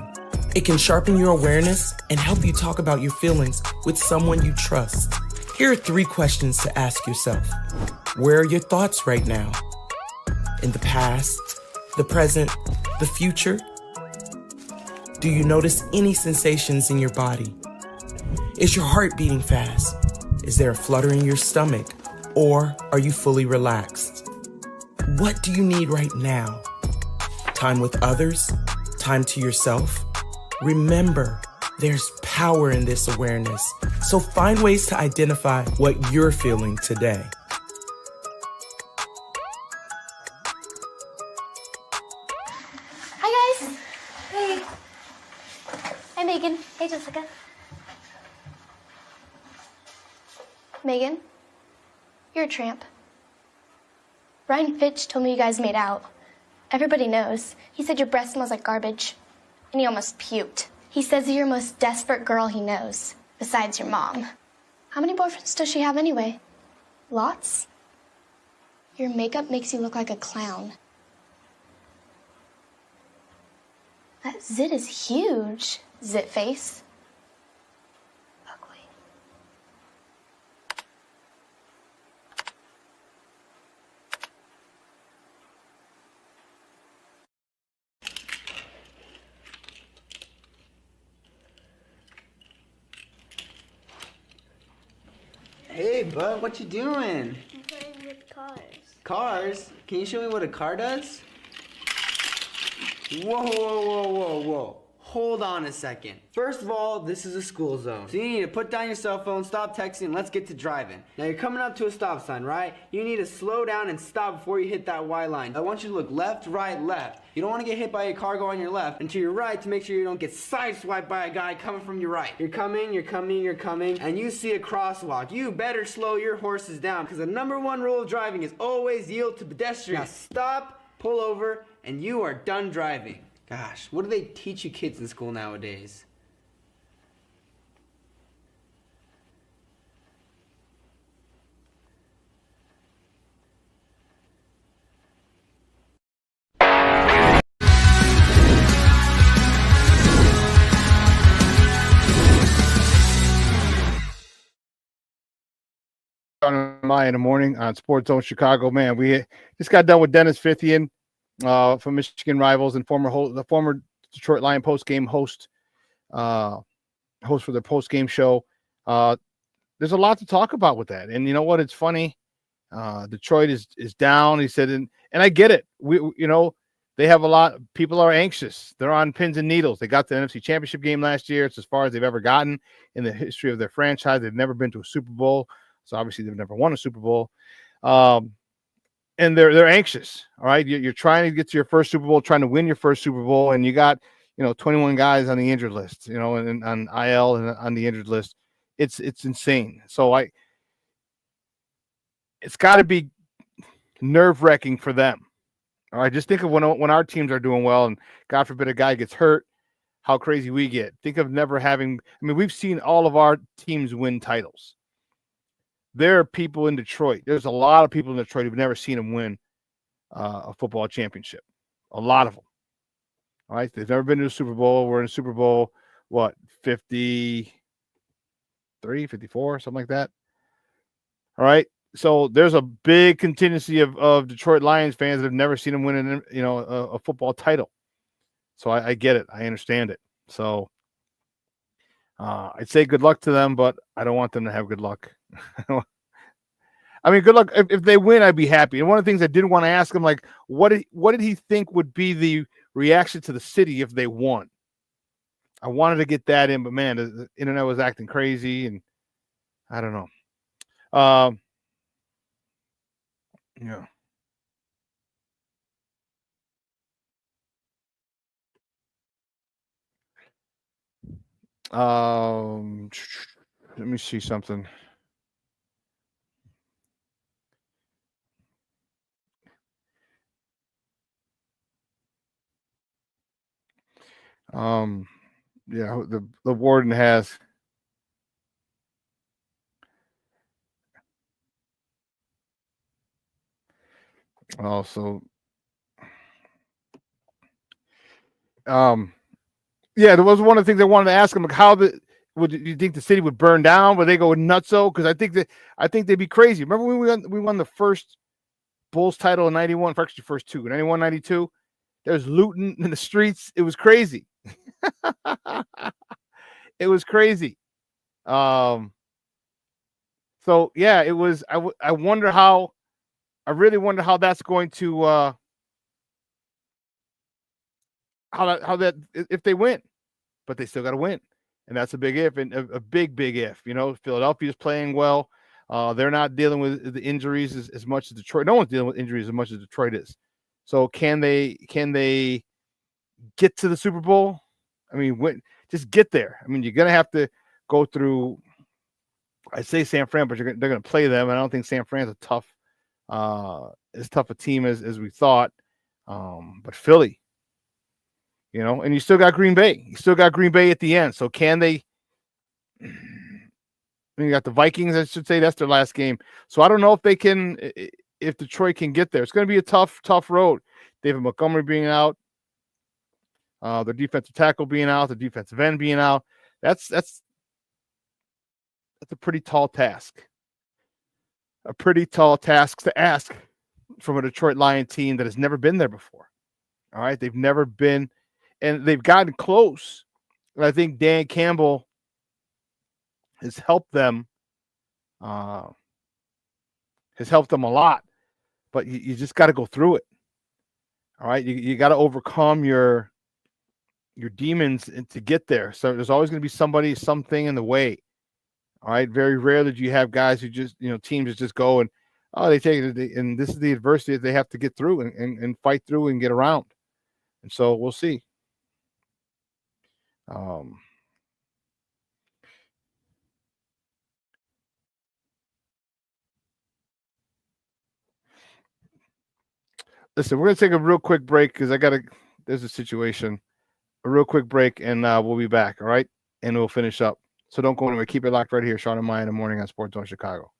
It can sharpen your awareness and help you talk about your feelings with someone you trust. Here are 3 questions to ask yourself. Where are your thoughts right now? In the past, the present, the future? Do you notice any sensations in your body? Is your heart beating fast? Is there a flutter in your stomach? Or are you fully relaxed? What do you need right now? Time with others? Time to yourself? Remember, there's power in this awareness. So find ways to identify what you're feeling today. Hi, guys. Hey. Hi, Megan. Hey, Jessica. Megan, you're a tramp. Ryan Fitch told me you guys made out. Everybody knows. He said your breath smells like garbage. And he almost puked. He says you're the most desperate girl he knows, besides your mom. How many boyfriends does she have anyway? Lots? Your makeup makes you look like a clown. That zit is huge, zit face. Hey, bud, what you doing? I'm playing with cars. Cars? Can you show me what a car does? Whoa, whoa, whoa, whoa, whoa. Hold on a second. First of all, this is a school zone. So you need to put down your cell phone, stop texting, and let's get to driving. Now you're coming up to a stop sign, right? You need to slow down and stop before you hit that Y line. I want you to look left, right, left. You don't want to get hit by a car going on your left, and to your right to make sure you don't get sideswiped by a guy coming from your right. You're coming, and you see a crosswalk. You better slow your horses down, because the #1 rule of driving is always yield to pedestrians. Now stop, pull over, and you are done driving. Gosh, what do they teach you kids in school nowadays? Maya in the morning on Sports Zone Chicago. Man, we just got done with Dennis Fithian from Michigan Rivals and the former Detroit Lion post-game host for their post-game show. There's a lot to talk about with that. And you know what? It's funny. Detroit is down. He said, and I get it. They have a lot. People are anxious. They're on pins and needles. They got the NFC Championship game last year. It's as far as they've ever gotten in the history of their franchise. They've never been to a Super Bowl. So obviously they've never won a Super Bowl. And they're anxious. All right. You're trying to get to your first Super Bowl, trying to win your first Super Bowl. And you got, 21 guys on the injured list, and on IL and on the injured list. It's insane. So it's got to be nerve-wracking for them. All right. Just think of when our teams are doing well and God forbid a guy gets hurt, how crazy we get. Think of never having, we've seen all of our teams win titles. There are people in Detroit. There's a lot of people in Detroit who've never seen them win a football championship. A lot of them. All right. They've never been to a Super Bowl. We're in a Super Bowl, 53, 54, something like that. All right. So there's a big contingency of Detroit Lions fans that have never seen them win a football title. So I get it. I understand it. So I'd say good luck to them, but I don't want them to have good luck. Good luck. If they win, I'd be happy. And one of the things I did want to ask him, what did he think would be the reaction to the city if they won? I wanted to get that in, but man, the internet was acting crazy, and I don't know. Yeah. Let me see something. Yeah, the warden has. Also, yeah, there was one of the things I wanted to ask him, like how would you think the city would burn down? Would they go nutso? Because I think they'd be crazy. Remember when we won the first Bulls title in '91, actually first two, 91, 92? There's looting in the streets. It was crazy. It was crazy. So yeah, it was. I wonder how. I really wonder how that's going to how that if they win, but they still got to win, and that's a big if, and a big if. You know, Philadelphia's playing well. They're not dealing with the injuries as much as Detroit. No one's dealing with injuries as much as Detroit is. So can they get to the Super Bowl? I mean, just get there. I mean, you're gonna have to go through. I say San Fran, but they're gonna play them. I don't think San Fran's as tough a team as we thought. But Philly, you know, and you still got Green Bay. You still got Green Bay at the end. So can they? You got the Vikings, I should say. That's their last game. So I don't know if they can, if Detroit can get there. It's going to be a tough road. David Montgomery being out, their defensive tackle being out, the defensive end being out. That's a pretty tall task. A pretty tall task to ask from a Detroit Lion team that has never been there before. All right, they've never been, and they've gotten close. And I think Dan Campbell has helped them. Has helped them a lot, but you just got to go through it. All right, you got to overcome your demons and to get there. So there's always going to be something in the way. All right, very rarely do you have guys who just, you know, teams that just go and they take it, and this is the adversity that they have to get through and fight through and get around. And so we'll see. Listen, we're going to take a real quick break because there's a situation. A real quick break, and we'll be back, all right? And we'll finish up. So don't go anywhere. Keep it locked right here. Shawn and Maya in the morning on Sports Zone Chicago.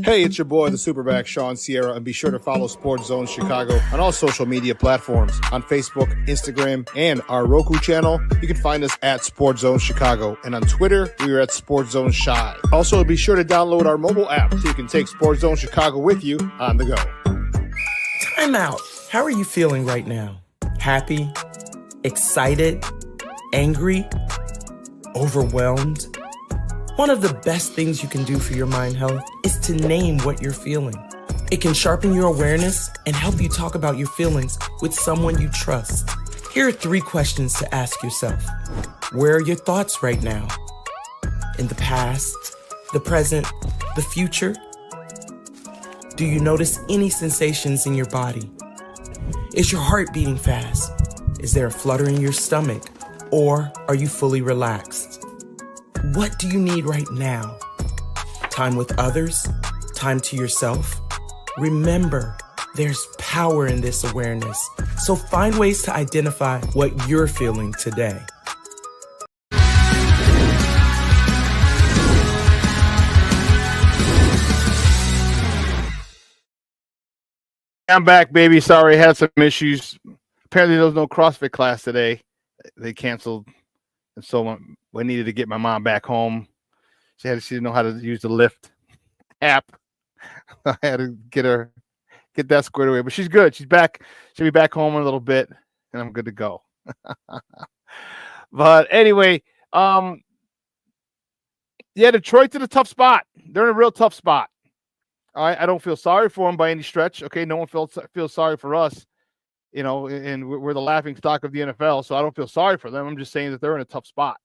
Hey, it's your boy, the SuperBack, Shawn Sierra, and be sure to follow Sports Zone Chicago on all social media platforms, on Facebook, Instagram, and our Roku channel. You can find us at Sports Zone Chicago, and on Twitter, we are at Sports Zone Shy. Also, be sure to download our mobile app so you can take Sports Zone Chicago with you on the go. Time out. How are you feeling right now? Happy? Excited? Angry? Overwhelmed? One of the best things you can do for your mind health is to name what you're feeling. It can sharpen your awareness and help you talk about your feelings with someone you trust. Here are 3 questions to ask yourself. Where are your thoughts right now? In the past, the present, the future? Do you notice any sensations in your body? Is your heart beating fast? Is there a flutter in your stomach? Or are you fully relaxed? What do you need right now? Time with others? Time to yourself? Remember, there's power in this awareness. So find ways to identify what you're feeling today. I'm back, baby. Sorry, I had some issues. Apparently, there was no CrossFit class today. They canceled, and so I needed to get my mom back home. She didn't know how to use the Lyft app. I had to get that squared away. But she's good. She's back. She'll be back home in a little bit, and I'm good to go. But anyway, yeah, Detroit's in a tough spot. They're in a real tough spot. All right, I don't feel sorry for them by any stretch. Okay, no one feels sorry for us. You know, and we're the laughing stock of the NFL, so I don't feel sorry for them. I'm just saying that they're in a tough spot,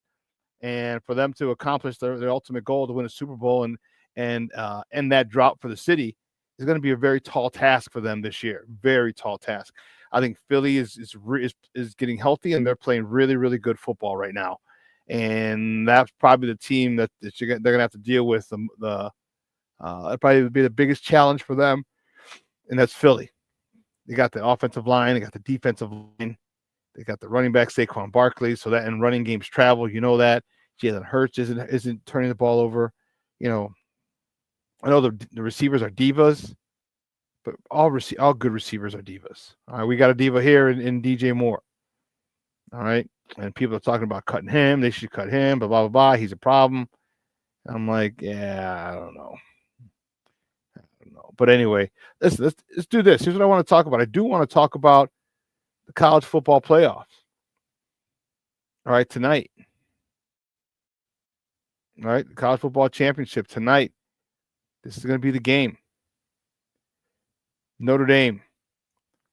and for them to accomplish their ultimate goal to win a Super Bowl and that drought for the city, is going to be a very tall task for them this year. Very tall task. I think Philly is getting healthy, and they're playing really, really good football right now. And that's probably the team that they're going to have to deal with. It'll probably be the biggest challenge for them, and that's Philly. They got the offensive line, they got the defensive line, they got the running back Saquon Barkley. So that in running games travel, you know that Jalen Hurts isn't turning the ball over. You know, I know the receivers are divas, but all good receivers are divas. All right, we got a diva here in DJ Moore. All right, and people are talking about cutting him. They should cut him. Blah blah blah. Blah. He's a problem. I'm like, yeah, I don't know. But anyway, let's do this. Here's what I want to talk about. I do want to talk about the college football playoffs. All right, tonight. All right, the college football championship tonight. This is going to be the game. Notre Dame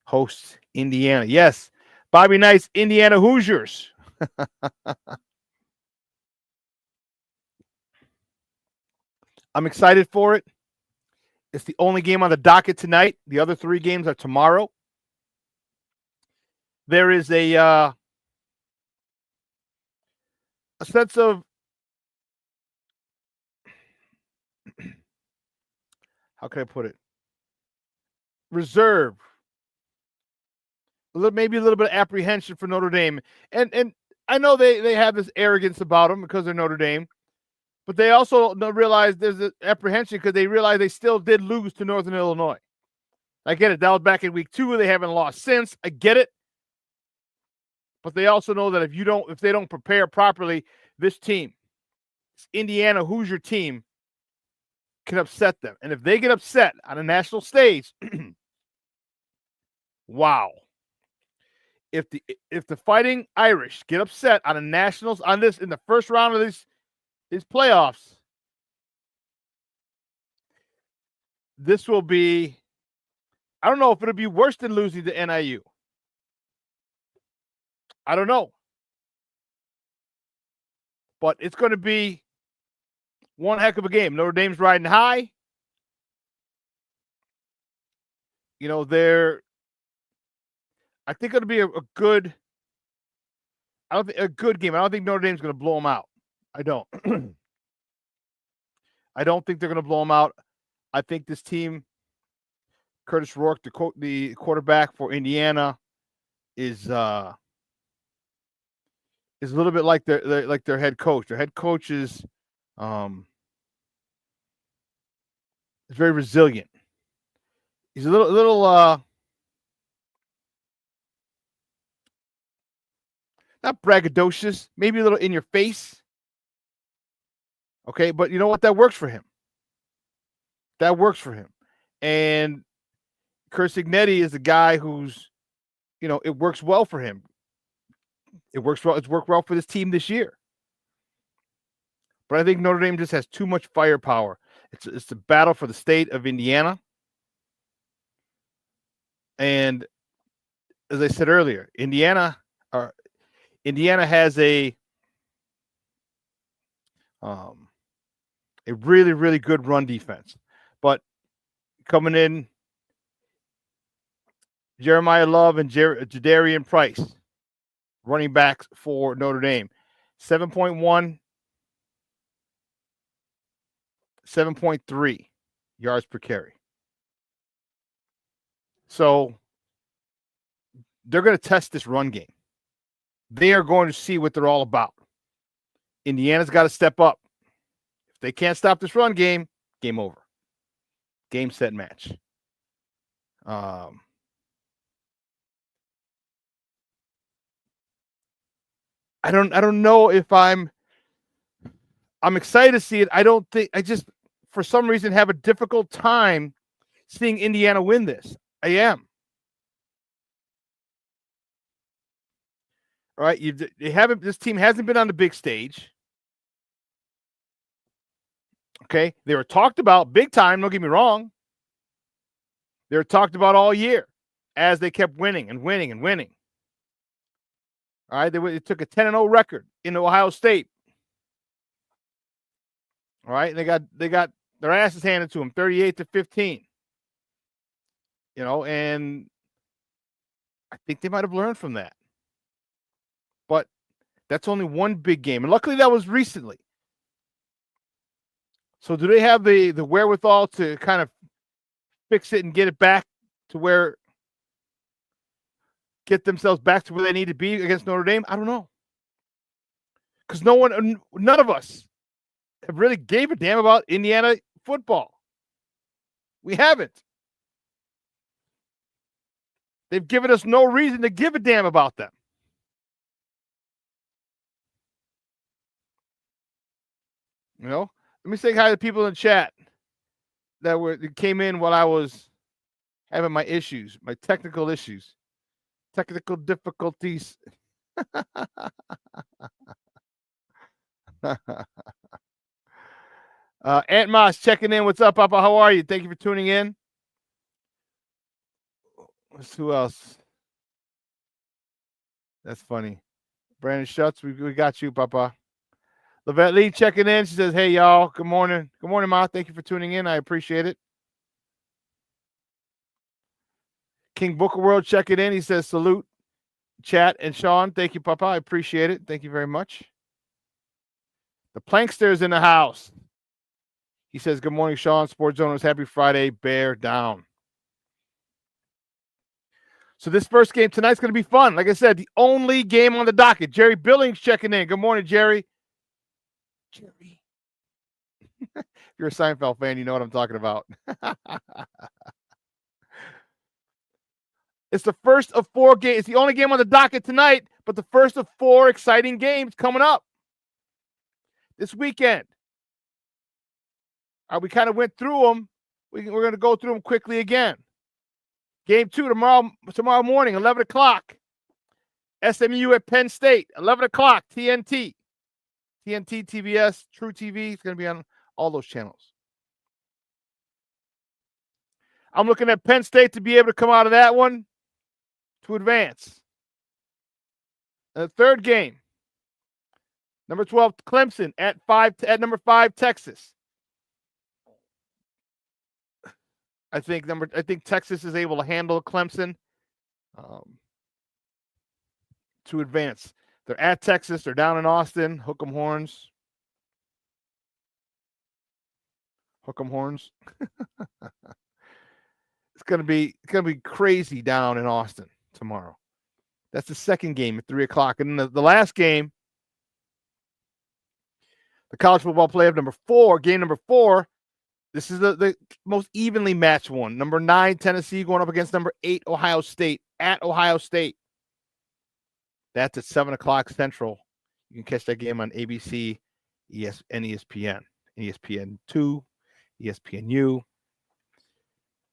hosts Indiana. Yes, Bobby Knight's Indiana Hoosiers. I'm excited for it. It's the only game on the docket tonight. The other 3 games are tomorrow. There is a sense of how can I put it? Reserve. Maybe a little bit of apprehension for Notre Dame. And I know they have this arrogance about them because they're Notre Dame. But they also realize there's an apprehension because they realize they still did lose to Northern Illinois. I get it. That was back in week 2. They haven't lost since. I get it. But they also know that if they don't prepare properly, this team, this Indiana Hoosier team, can upset them. And if they get upset on a national stage, wow. If the Fighting Irish get upset on in the first round of these playoffs, this will be, I don't know if it'll be worse than losing to NIU. I don't know. But it's going to be one heck of a game. Notre Dame's riding high. You know, I think it'll be a good game. I don't think Notre Dame's going to blow them out. I don't. I don't think they're going to blow them out. I think this team, Curtis Rourke, the quarterback for Indiana, is a little bit like their head coach. Their head coach is very resilient. He's a little not braggadocious, maybe a little in your face. Okay, but you know what? That works for him. That works for him. And Curt Cignetti is the guy who's, you know, it works well for him. It works well. It's worked well for this team this year. But I think Notre Dame just has too much firepower. It's a battle for the state of Indiana. And as I said earlier, Indiana has a really, really good run defense. But coming in, Jeremiah Love and Jadarian Price, running backs for Notre Dame. 7.1, 7.3 yards per carry. So they're going to test this run game. They are going to see what they're all about. Indiana's got to step up. If they can't stop this run game, game over. Game, set, match. I don't know if I'm excited to see it. I just for some reason have a difficult time seeing Indiana win this. I am. All right, this team hasn't been on the big stage. Okay, they were talked about big time, don't get me wrong. They were talked about all year as they kept winning and winning and winning. All right, they took a 10-0 record in Ohio State. All right, they got their asses handed to them, 38-15. and I think they might have learned from that. But that's only one big game. And luckily that was recently. So do they have the wherewithal to kind of fix it and get themselves back to where they need to be against Notre Dame? I don't know. Because none of us have really gave a damn about Indiana football. We haven't. They've given us no reason to give a damn about them. Let me say hi to people in chat that came in while I was having my technical issues, technical difficulties. Aunt Moss checking in. What's up, Papa? How are you? Thank you for tuning in. Who else? That's funny. Brandon Schutz, we got you, Papa. Lavette Lee checking in. She says, hey, y'all. Good morning. Good morning, Ma. Thank you for tuning in. I appreciate it. King Booker World checking in. He says, salute, chat, and Shawn. Thank you, Papa. I appreciate it. Thank you very much. The Plankster's in the house. He says, good morning, Shawn. Sports Owners. Happy Friday. Bear down. So this first game tonight's going to be fun. Like I said, the only game on the docket. Jerry Billings checking in. Good morning, Jerry. Jerry. If you're a Seinfeld fan, you know what I'm talking about. It's the first of 4 games. It's the only game on the docket tonight, but the first of 4 exciting games coming up this weekend. We kind of went through them. We're going to go through them quickly again. Game 2 tomorrow morning, 11 o'clock. SMU at Penn State, 11 o'clock, TNT. TNT, TBS, True TV. It's going to be on all those channels. I'm looking at Penn State to be able to come out of that one to advance. And the third game, number 12, Clemson at number 5, Texas. I think Texas is able to handle Clemson to advance. They're at Texas. They're down in Austin. Hook 'em horns. Hook 'em horns. It's gonna be crazy down in Austin tomorrow. That's the second game at 3 o'clock, and then the last game, the college football playoff number 4, game number 4. This is the most evenly matched one. Number 9, Tennessee going up against number 8, Ohio State, at Ohio State. That's at 7 o'clock Central. You can catch that game on ABC, ESPN, ESPN2, ESPNU.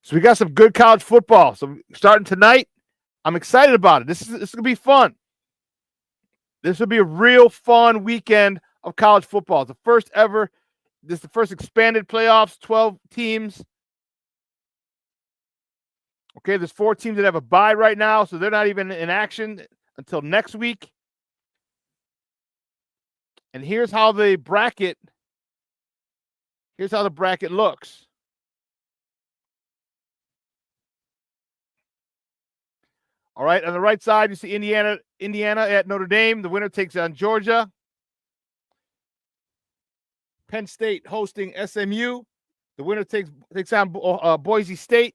So we got some good college football. So starting tonight, I'm excited about it. This is going to be fun. This will be a real fun weekend of college football. It's the first ever. This is the first expanded playoffs, 12 teams. Okay, there's 4 teams that have a bye right now, so they're not even in action until next week. And here's how the bracket looks. All right, on the right side, you see Indiana at Notre Dame. The winner takes on Georgia. Penn State hosting SMU. The winner takes on Boise State.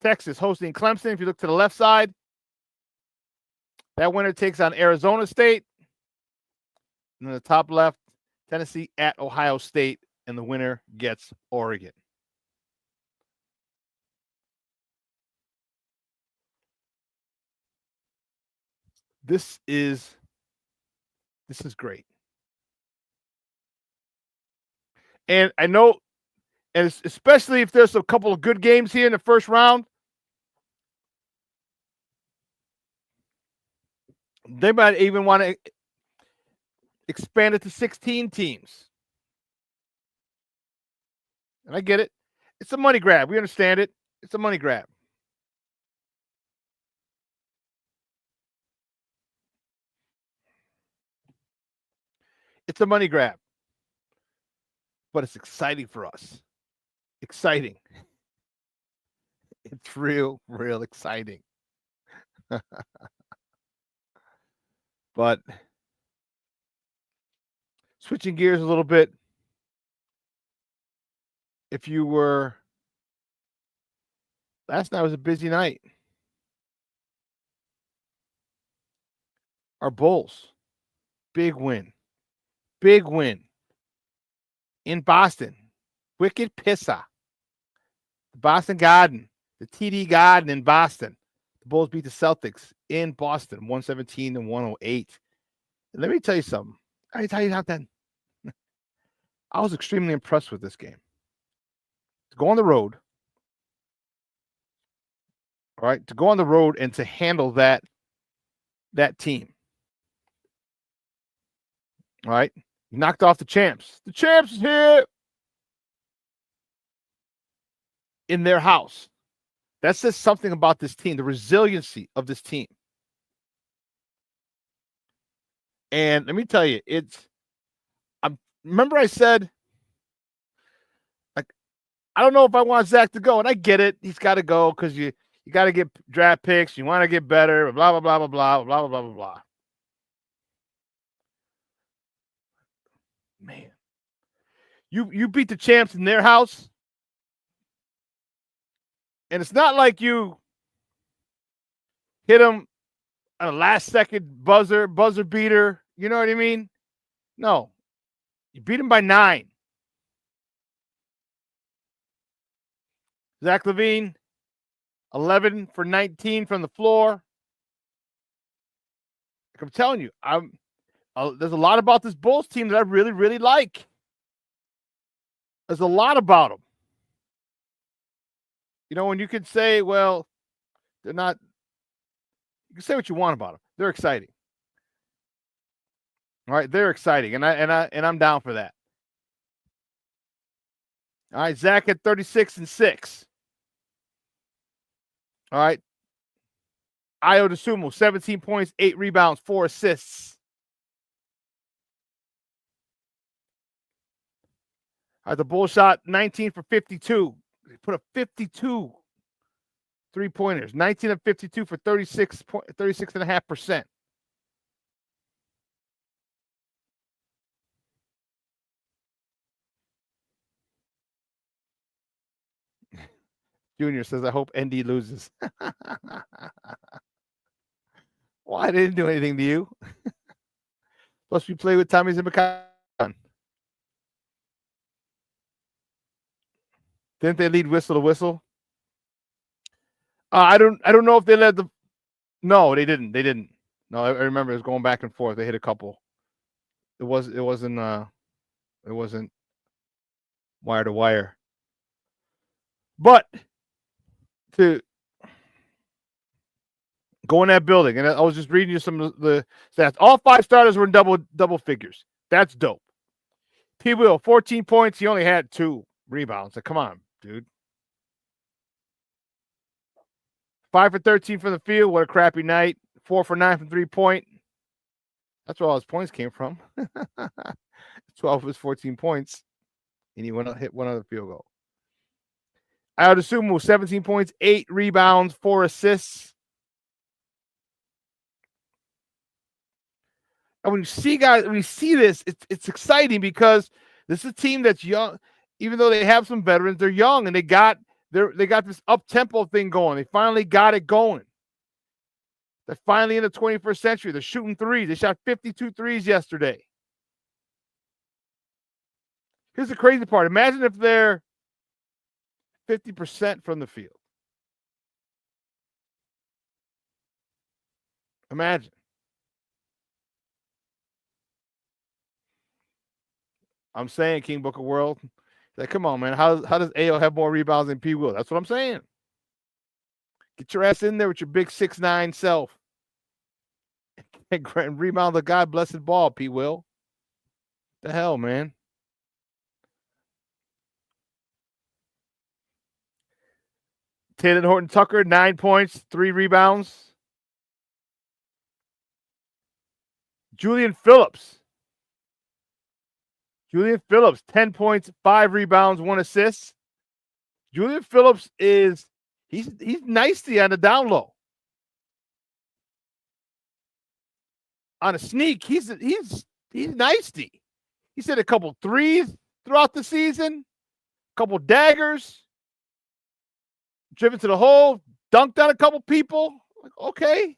Texas hosting Clemson. If you look to the left side, that winner takes on Arizona State. And then the top left, Tennessee at Ohio State, and the winner gets Oregon. This is great. And I know, and especially if there's a couple of good games here in the first round, they might even want to expand it to 16 teams. And I get it. It's a money grab. We understand it. It's a money grab. It's a money grab. But it's exciting for us. Exciting. It's real exciting. But switching gears a little bit, if you were last night was a busy night. Our Bulls, big win in Boston. Wicked Pissa. The Boston Garden, the TD Garden in Boston. The Bulls beat the Celtics in Boston, 117-108. And let me tell you something. I tell you how that I was extremely impressed with this game. To go on the road, all right, to go on the road and to handle that team. All right, you knocked off the champs. The champs is here in their house. That says something about this team, the resiliency of this team. And let me tell you, remember I said, like, I don't know if I want Zach to go, and I get it. He's got to go because you got to get draft picks. You want to get better, blah, blah, blah, blah, blah, blah, blah, blah, blah. Man, you beat the champs in their house, and it's not like you hit them on a last-second buzzer beater. You know what I mean? No, you beat them by 9. Zach LaVine, 11 for 19 from the floor. Like I'm telling you, there's a lot about this Bulls team that I really, really like. There's a lot about them. You know, when you could say, well, they're not, you can say what you want about them. They're exciting. All right, they're exciting, and I'm down for that. All right, Zach at 36 and 6. All right. Ayo Dosunmu, 17 points, 8 rebounds, 4 assists. All right, the Bulls shot 19 for 52. They put up 52 3-pointers, 19 of 52 for 36.5%. Junior says, I hope ND loses. Well, I didn't do anything to you. Plus, we play with Tommy Zimmerman. Didn't they lead whistle to whistle? I don't know if they led the. No, they didn't. They didn't. No, I remember it was going back and forth. They hit a couple. It wasn't wire to wire. But to go in that building, and I was just reading you some of the stats. All 5 starters were in double figures. That's dope. P. Will, 14 points. He only had 2 rebounds. Like, come on, dude. 5 for 13 from the field. What a crappy night. 4 for 9 from 3-point. That's where all his points came from. 12 of his 14 points. And he hit one other field goal. Ayo Dosunmu, 17 points, 8 rebounds, 4 assists. And when you see this, it's exciting because this is a team that's young. Even though they have some veterans, they're young and they got this up-tempo thing going. They finally got it going. They're finally in the 21st century. They're shooting threes. They shot 52 threes yesterday. Here's the crazy part. Imagine if they're 50% from the field. Imagine. I'm saying, King Booker World. Like, come on, man. How does Ayo have more rebounds than P. Will? That's what I'm saying. Get your ass in there with your big 6'9" self. And rebound the God blessed ball, P. Will. The hell, man. Taylor Horton Tucker, 9 points, 3 rebounds. Julian Phillips, 10 points, 5 rebounds, 1 assist. Julian Phillips is He's nicey on the down low. On a sneak, he's nicey. He's hit a couple threes throughout the season, a couple daggers, driven to the hole, dunked on a couple people. Okay.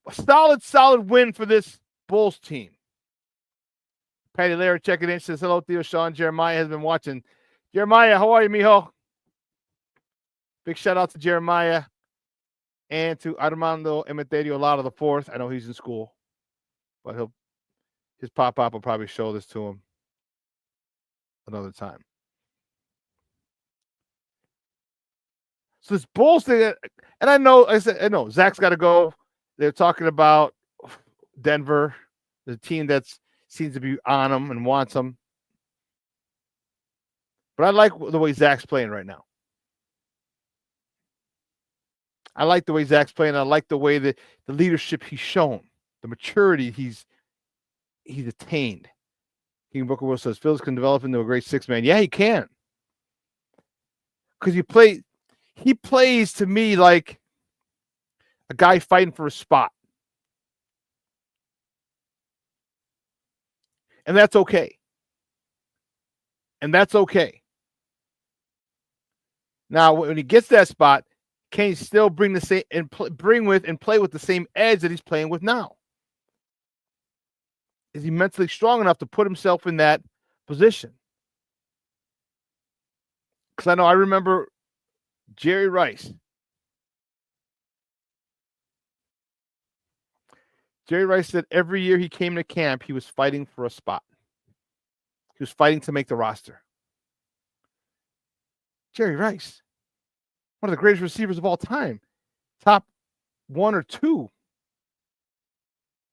A solid win for this Bulls team. Patty Lara checking in, says, hello, Theo. Shawn Jeremiah has been watching. Jeremiah, how are you, mijo? Big shout out to Jeremiah and to Armando Emeterio Lado the fourth. I know he's in school, but his pop-up will probably show this to him another time. So this Bulls thing, and I know Zach's got to go. They're talking about Denver, the team that seems to be on them and wants them. But I like the way Zach's playing right now. I like the way Zach's playing. I like the way that the leadership he's shown, the maturity he's attained. King Booker Will says Phillips can develop into a great six-man. Yeah, he can. Because he plays to me like a guy fighting for a spot. And that's okay. Now, when he gets that spot, can he still bring the same and play with the same edge that he's playing with now? Is he mentally strong enough to put himself in that position? Because I remember Jerry Rice. Jerry Rice said every year he came to camp, he was fighting for a spot. He was fighting to make the roster. Jerry Rice, one of the greatest receivers of all time. Top 1 or 2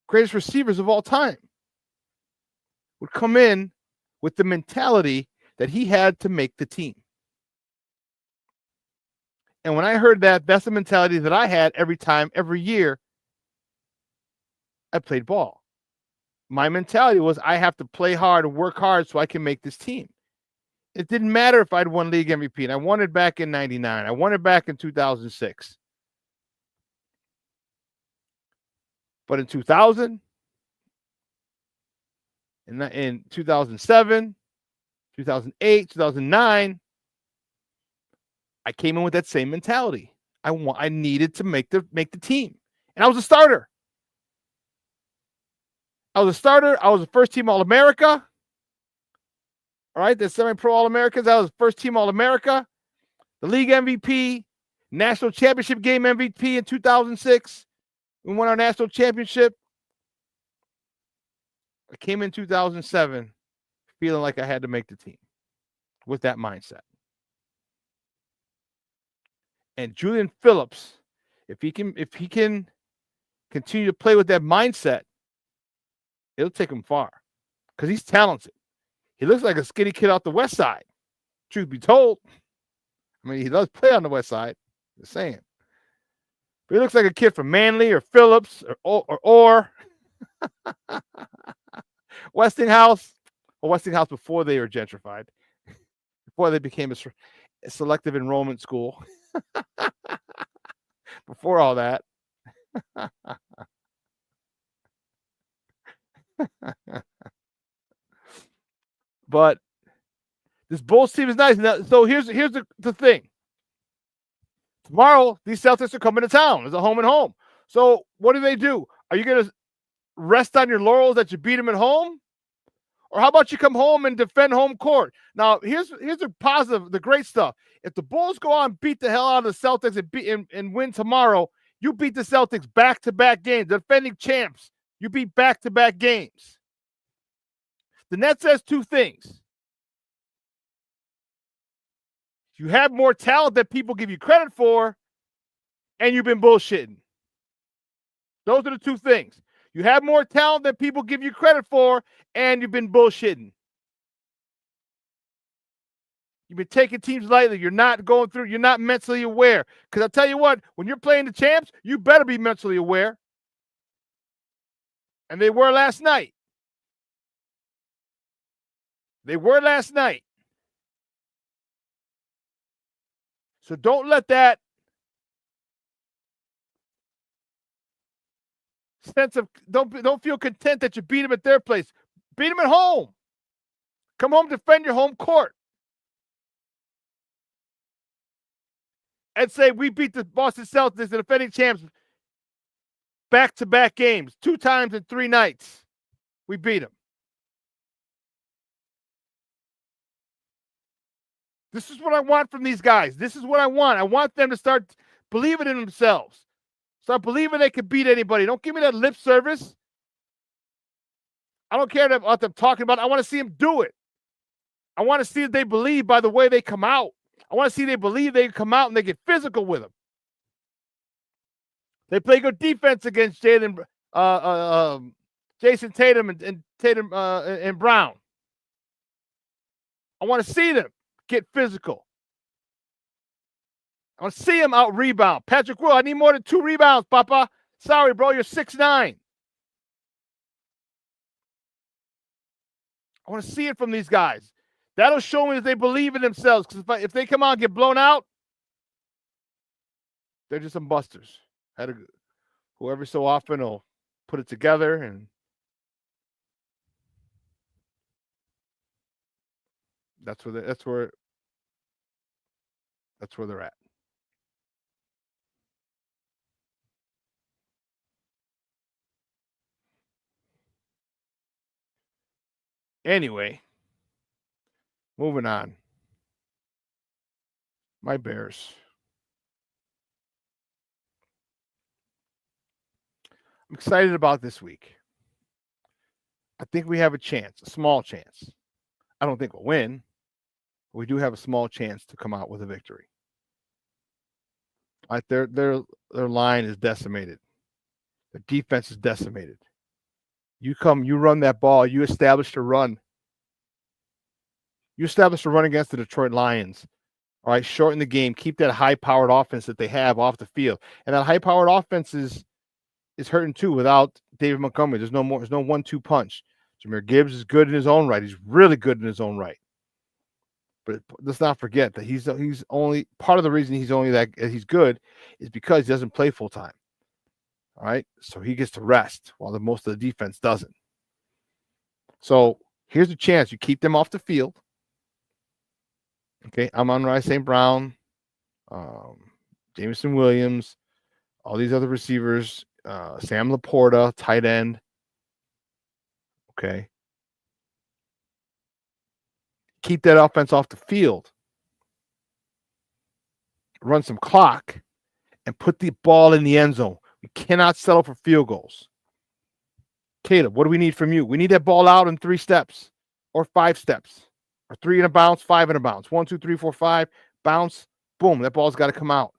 greatest receivers of all time. Would come in with the mentality that he had to make the team. And when I heard that, that's the mentality that I had every year I played ball. My mentality was I have to play hard and work hard so I can make this team. It didn't matter if I'd won league MVP, and I won it back in 99. I won it back in 2006. But in 2000, in 2007, 2008, 2009, I came in with that same mentality. I needed to make the team. And I was a starter. I was a first-team All-America. All right, the semi-pro All-Americans. I was first-team All-America. The league MVP, national championship game MVP in 2006. We won our national championship. I came in 2007 feeling like I had to make the team with that mindset. And Julian Phillips, if he can continue to play with that mindset, it'll take him far because he's talented. He looks like a skinny kid off the west side, truth be told. I mean, he does play on the west side, just saying. But he looks like a kid from Manly or Phillips or Westinghouse. Or Westinghouse before they were gentrified, before they became a selective enrollment school. Before all that. But this Bulls team is nice. Now, so here's the thing. Tomorrow, these Celtics are coming to town. It's a home and home. So what do? Are you going to rest on your laurels that you beat them at home? Or how about you come home and defend home court? Now, here's the positive, the great stuff. If the Bulls go on and beat the hell out of the Celtics and win tomorrow, you beat the Celtics back-to-back games. The defending champs, you beat back-to-back games. The net says two things. You have more talent than people give you credit for, and you've been bullshitting. Those are the two things. You have more talent than people give you credit for, and you've been bullshitting. You've been taking teams lightly. You're not going through. You're not mentally aware. Because I'll tell you what, when you're playing the champs, you better be mentally aware. And they were last night. So don't let that sense of don't feel content that you beat them at their place. Beat them at home. Come home, defend your home court. And say we beat the Boston Celtics, the defending champs, back-to-back games, 2 times in 3 nights. We beat them. This is what I want from these guys. This is what I want. I want them to start believing in themselves. Start believing they can beat anybody. Don't give me that lip service. I don't care about them talking about it. I want to see them do it. I want to see that they believe by the way they come out. I want to see they believe they come out and they get physical with them. They play good defense against Jason Tatum and Brown. I want to see them get physical. I want to see them out rebound. Patrick Will, I need more than 2 rebounds, Papa. Sorry, bro, you're 6'9". I want to see it from these guys. That'll show me that they believe in themselves. Because if they come out and get blown out, they're just some busters. Whoever so often will put it together, and that's where they're at. Anyway, moving on. My Bears. I'm excited about this week. I think we have a chance, a small chance. I don't think we'll win, but we do have a small chance to come out with a victory. Like their line is decimated. Their defense is decimated. You run that ball, you establish a run. You establish a run against the Detroit Lions. All right, shorten the game, keep that high-powered offense that they have off the field. And that high-powered offense is hurting too without David Montgomery. There's no 1-2 punch. Jahmyr Gibbs is good in his own right. He's really good in his own right. But let's not forget that he's only part of the reason he's good is because he doesn't play full time. All right, so he gets to rest while most of the defense doesn't. So here's a chance: you keep them off the field. Okay, Amon-Ra St. Brown, Jameson Williams, all these other receivers, Sam Laporta, tight end. Okay. Keep that offense off the field. Run some clock and put the ball in the end zone. We cannot settle for field goals. Caleb, what do we need from you? We need that ball out in 3 steps or 5 steps or 3 in a bounce, 5 in a bounce. 1, 2, 3, 4, 5, bounce, boom. That ball's got to come out.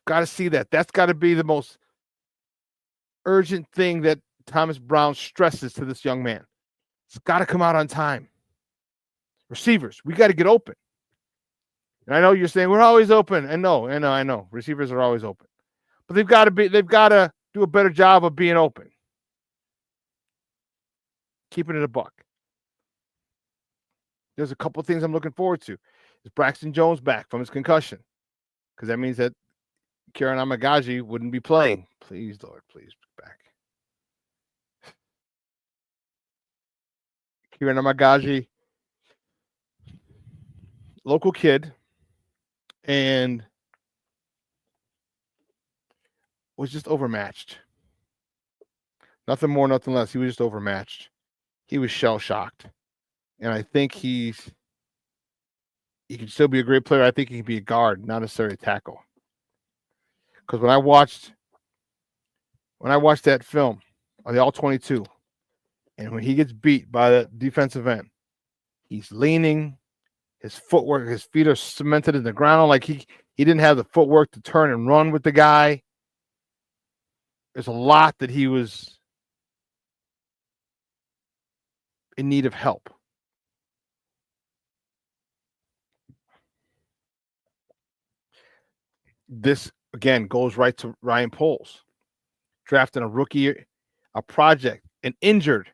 Got to see that. That's got to be the most urgent thing that Thomas Brown stresses to this young man. It's got to come out on time. Receivers, we got to get open. And I know you're saying we're always open. And I know. Receivers are always open. But they've got to do a better job of being open. Keeping it a buck. There's a couple of things I'm looking forward to. Is Braxton Jones back from his concussion? Because that means that Kieran Amagaji wouldn't be playing. Please, Lord, please back. Kieran Amagaji, local kid, and was just overmatched. Nothing more, nothing less. He was just overmatched. He was shell-shocked. And I think he can still be a great player. I think he can be a guard, not necessarily a tackle. Because when I watched that film of the All-22, and when he gets beat by the defensive end, he's leaning, his footwork, his feet are cemented in the ground, like he didn't have the footwork to turn and run with the guy. There's a lot that he was in need of help. This, again, goes right to Ryan Poles. Drafting a rookie, a project, an injured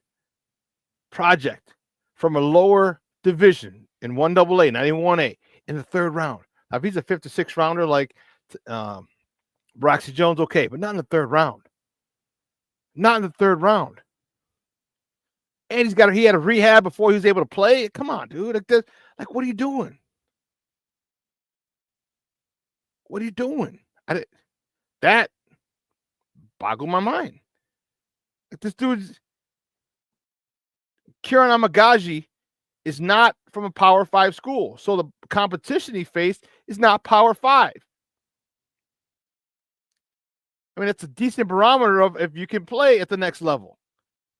project from a lower division in 1AA, not even 1A, in the third round. Now, if he's a 5th or 6th rounder like Roxy Jones, okay, but not in the third round. Not in the third round. And he had a rehab before he was able to play. Come on, dude. Like what are you doing? What are you doing? That boggled my mind. Like this dude's Kieran Amagaji is not from a Power 5 school. So the competition he faced is not Power 5. I mean, it's a decent barometer of if you can play at the next level.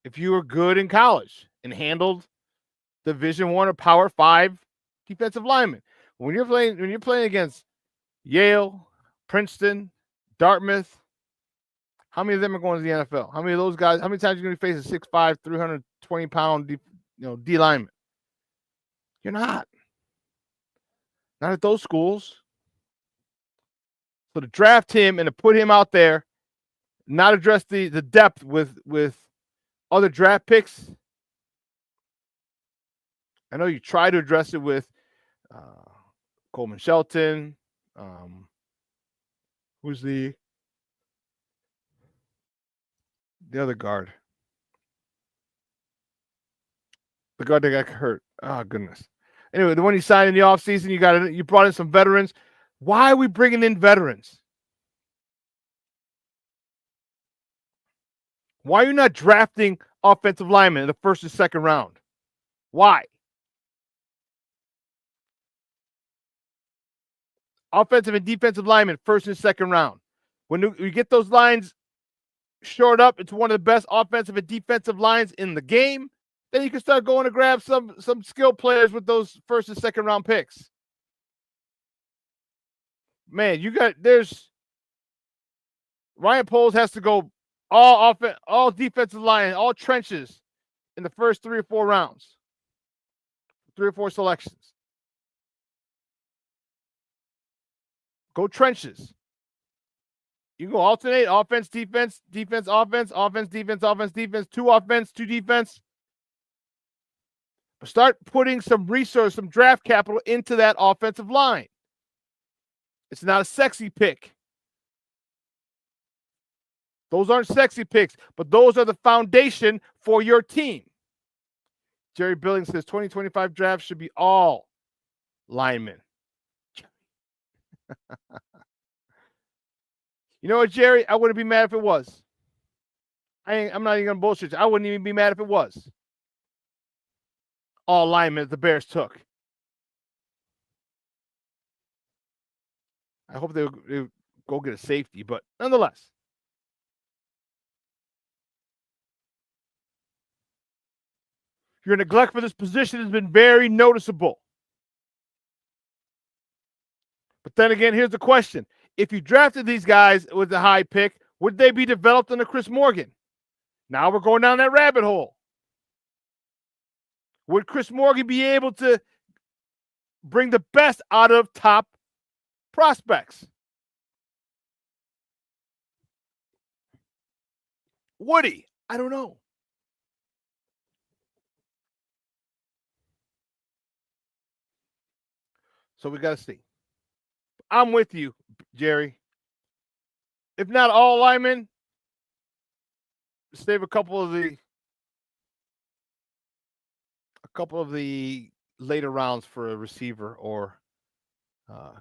If you were good in college and handled Division I or Power 5 defensive linemen. When you're playing against Yale, Princeton, Dartmouth, how many of them are going to the NFL? How many of those guys? How many times are you going to face a 6'5", 320-pound D lineman? You're not. Not at those schools. So to draft him and to put him out there, not address the depth with other draft picks. I know you try to address it with Coleman Shelton. Who's the other guard? The guard that got hurt. Oh, goodness. Anyway, the one you signed in the offseason, you brought in some veterans. Why are we bringing in veterans? Why are you not drafting offensive linemen in the 1st and 2nd round? Why? Offensive and defensive linemen, 1st and 2nd round. When you get those lines shored up, it's one of the best offensive and defensive lines in the game. Then you can start going to grab some skill players with those 1st and 2nd round picks. Man, Ryan Poles has to go all defensive line, all trenches in the first 3 or 4 rounds. 3 or 4 selections. Go trenches. You can go alternate offense, defense, defense, offense, offense, defense, offense, defense, 2 offense, 2 defense. But start putting some resource, some draft capital into that offensive line. It's not a sexy pick. Those aren't sexy picks, but those are the foundation for your team. Jerry Billings says 2025 draft should be all linemen. You know what, Jerry? I wouldn't be mad if it was. I'm not even going to bullshit you. I wouldn't even be mad if it was. All linemen the Bears took. I hope they go get a safety, but nonetheless. Your neglect for this position has been very noticeable. But then again, here's the question. If you drafted these guys with a high pick, would they be developed under Chris Morgan? Now we're going down that rabbit hole. Would Chris Morgan be able to bring the best out of top prospects? Would he? I don't know. So we got to see. I'm with you, Jerry. If not all linemen, save a couple of the later rounds for a receiver or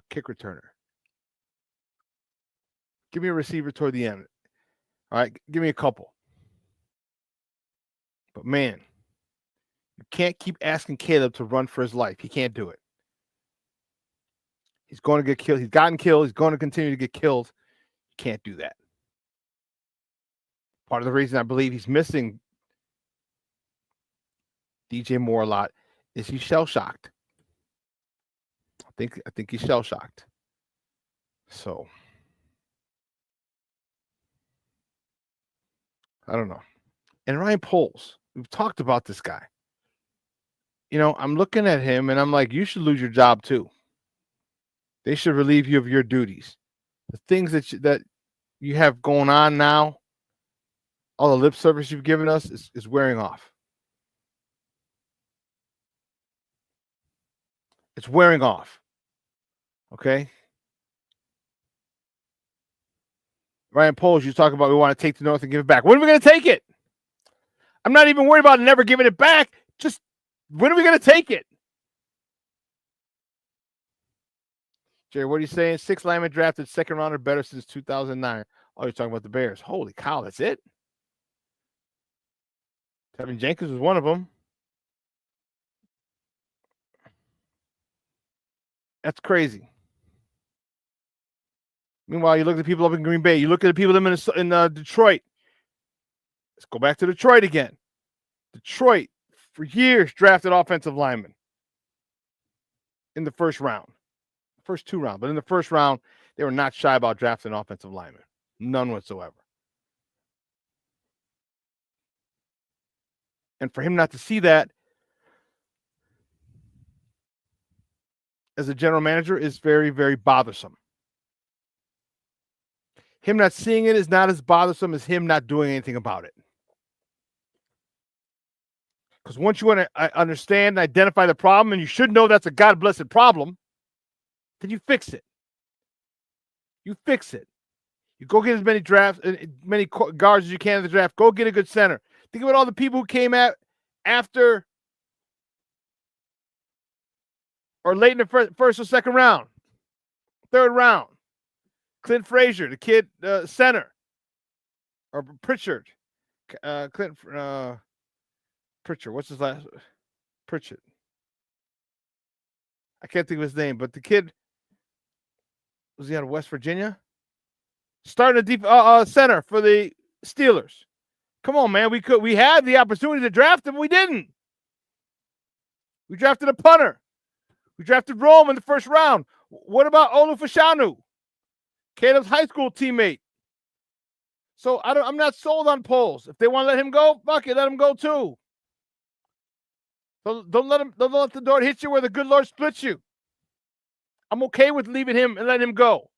kick returner. Give me a receiver toward the end. All right, give me a couple. But man, you can't keep asking Caleb to run for his life. He can't do it. He's going to get killed. He's gotten killed. He's going to continue to get killed. You can't do that. Part of the reason I believe he's missing DJ Moore a lot is he's shell-shocked. I think he's shell-shocked. So I don't know. And Ryan Poles, we've talked about this guy. You know, I'm looking at him and I'm like, you should lose your job too. They should relieve you of your duties. The things that you have going on now, all the lip service you've given us is wearing off. It's wearing off. Okay. Ryan Poles, you talk about we want to take the North and give it back. When are we going to take it? I'm not even worried about never giving it back. Just when are we going to take it? Jerry, what are you saying? 6 linemen drafted second round or better since 2009. Oh, you're talking about the Bears. Holy cow, that's it? Tevinjenkins was one of them. That's crazy. Meanwhile, you look at the people up in Green Bay. You look at the people in Detroit. Let's go back to Detroit again. Detroit, for years, drafted offensive linemen in the first round. First 2 rounds. But in the first round, they were not shy about drafting offensive linemen. None whatsoever. And for him not to see that as a general manager is very, very bothersome. Him not seeing it is not as bothersome as him not doing anything about it. Because once you want to understand and identify the problem, and you should know that's a God-blessed problem, then you fix it. You fix it. You go get as many drafts, many guards as you can in the draft. Go get a good center. Think about all the people who came after or late in the first or second round, third round. Clint Frazier, the kid center, or Pritchard. Pritchard. What's his last? Pritchard. I can't think of his name, but the kid, was he out of West Virginia? Starting a deep center for the Steelers. Come on, man. We had the opportunity to draft him. We didn't. We drafted a punter. We drafted Rome in the first round. What about Olufashanu? Caleb's high school teammate. So I'm not sold on Poles. If they want to let him go, fuck it, let him go too. So don't let the door hit you where the good Lord splits you. I'm okay with leaving him and letting him go.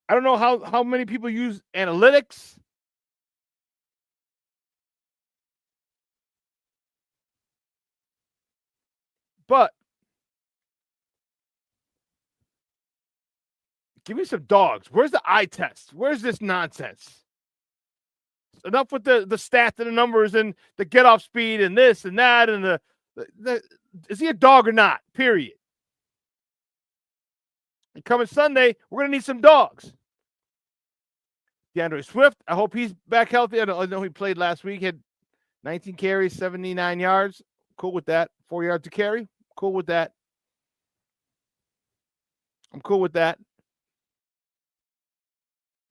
I don't know how many people use analytics. But give me some dogs. Where's the eye test? Where's this nonsense? Enough with the stats and the numbers and the get off speed and this and that and the is he a dog or not? Period. And coming Sunday, we're gonna need some dogs. DeAndre Swift, I hope he's back healthy. I know he played last week. He had 19 carries, 79 yards. Cool with that. 4 yards to carry. Cool with that. I'm cool with that.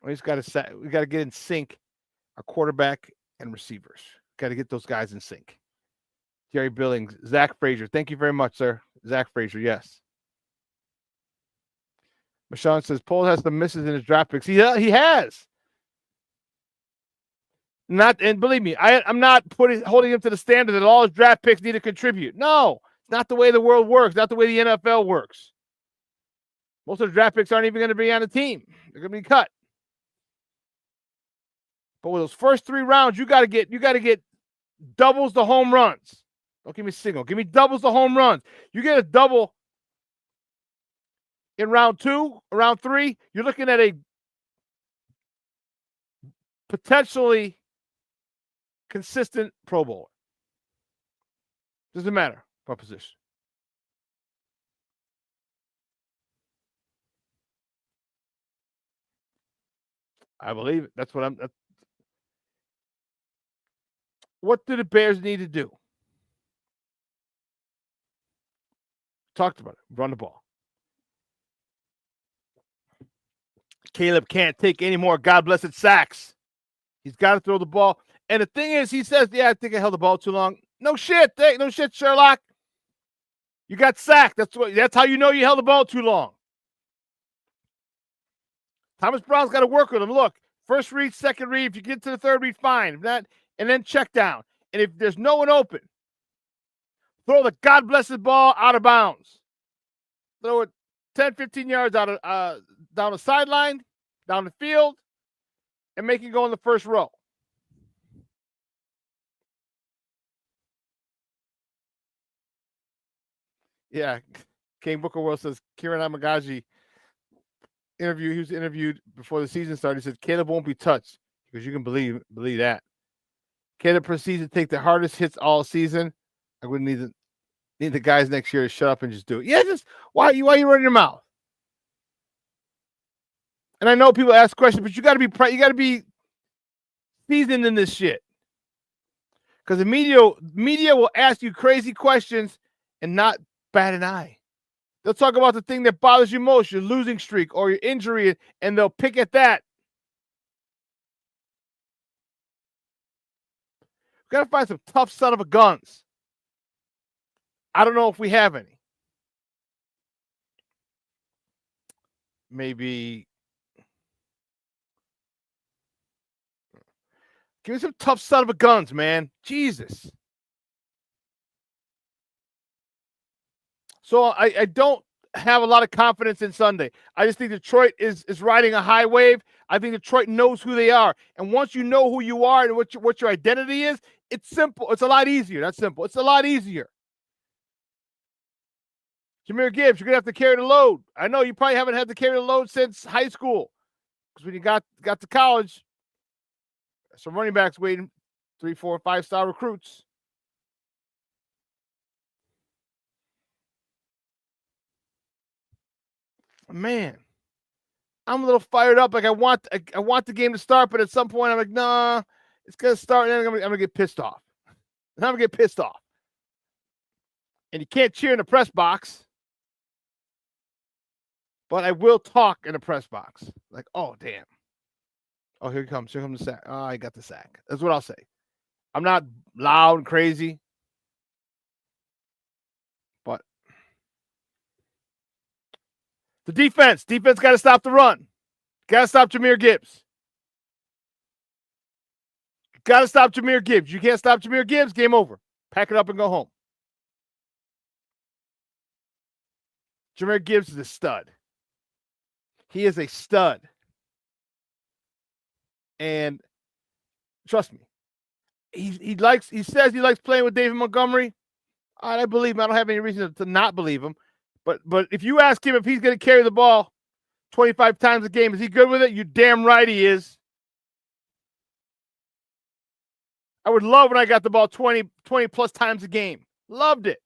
We got to get in sync. Our quarterback and receivers. Got to get those guys in sync. Jerry Billings, Zach Frazier. Thank you very much, sir. Zach Frazier, yes. Shawn says Paul has some misses in his draft picks. He has. And believe me, I'm not holding him to the standard that all his draft picks need to contribute. No, it's not the way the world works. Not the way the NFL works. Most of the draft picks aren't even going to be on the team. They're going to be cut. But with those first 3 rounds, you got to get doubles the home runs. Don't give me single. Give me doubles the home runs. You get a double in round 2, round 3, you're looking at a potentially consistent Pro Bowler. Doesn't matter what position. I believe it. That's what what do the Bears need to do? Talked about it. Run the ball. Caleb can't take any more God-blessed sacks. He's got to throw the ball. And the thing is, he says, yeah, I think I held the ball too long. No shit. No shit, Sherlock. You got sacked. That's how you know you held the ball too long. Thomas Brown's got to work with him. Look, first read, second read. If you get to the third read, fine. If not, and then check down. And if there's no one open, throw the God-blessed ball out of bounds. Throw it 10, 15 yards out of down the sideline, down the field, and make it go in the first row. Yeah. King Booker World says Kieran Amagaji interview. He was interviewed before the season started. He said Caleb won't be touched because you can believe that. Caleb proceeds to take the hardest hits all season. I wouldn't need the guys next year to shut up and just do it. Yeah, just why you running your mouth? And I know people ask questions, but you got to be seasoned in this shit. Because the media will ask you crazy questions and not bat an eye. They'll talk about the thing that bothers you most, your losing streak or your injury, and they'll pick at that. We got to find some tough son of a guns. I don't know if we have any. Maybe give me some tough son of a guns, man. Jesus. So I don't have a lot of confidence in Sunday. I just think Detroit is riding a high wave. I think Detroit knows who they are. And once you know who you are and what your identity is, it's simple. It's a lot easier. That's simple. It's a lot easier. Jahmyr Gibbs, you're going to have to carry the load. I know you probably haven't had to carry the load since high school. Because when you got to college, some running backs waiting, 3, 4, 5-star recruits. Man, I'm a little fired up. Like I want the game to start, but at some point I'm like, nah, it's gonna start, and then I'm gonna get pissed off. And I'm gonna get pissed off. And you can't cheer in the press box, but I will talk in the press box. Like, oh damn. Oh, here he comes. Here comes the sack. Oh, I got the sack. That's what I'll say. I'm not loud and crazy, but the defense got to stop the run. Got to stop Jahmyr Gibbs. Got to stop Jahmyr Gibbs. You can't stop Jahmyr Gibbs, game over. Pack it up and go home. Jahmyr Gibbs is a stud. He is a stud. And trust me, he says he likes playing with David Montgomery. I believe him. I don't have any reason to not believe him. But if you ask him if he's going to carry the ball 25 times a game, is he good with it? You're damn right he is. I would love when I got the ball 20 plus times a game. Loved it.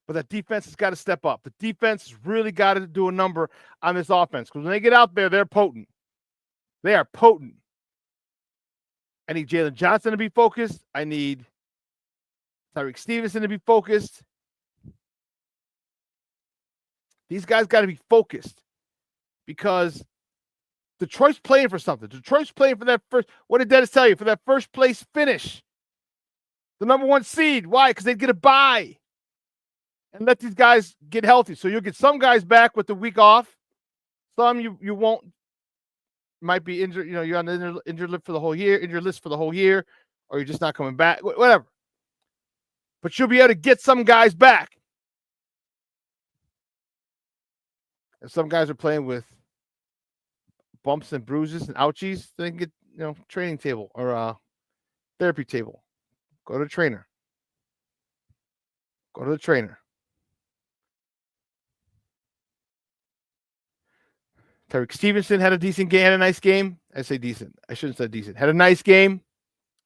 But that defense has got to step up. The defense has really got to do a number on this offense. Because when they get out there, they're potent. They are potent. I need Jalen Johnson to be focused. I need Tyreek Stevenson to be focused. These guys got to be focused because Detroit's playing for something. Detroit's playing for that first, what did Dennis tell you? For that first place finish. The number 1 seed. Why? Because they'd get a bye. And let these guys get healthy. So you'll get some guys back with the week off. Some you won't. Might be injured. You know, you're on the injured list for the whole year, or you're just not coming back. Whatever. But you'll be able to get some guys back. And some guys are playing with bumps and bruises and ouchies. They can get training table or therapy table. Go to the trainer. Go to the trainer. Tyreek Stevenson had a decent game, had a nice game. I say decent. I shouldn't say decent. Had a nice game.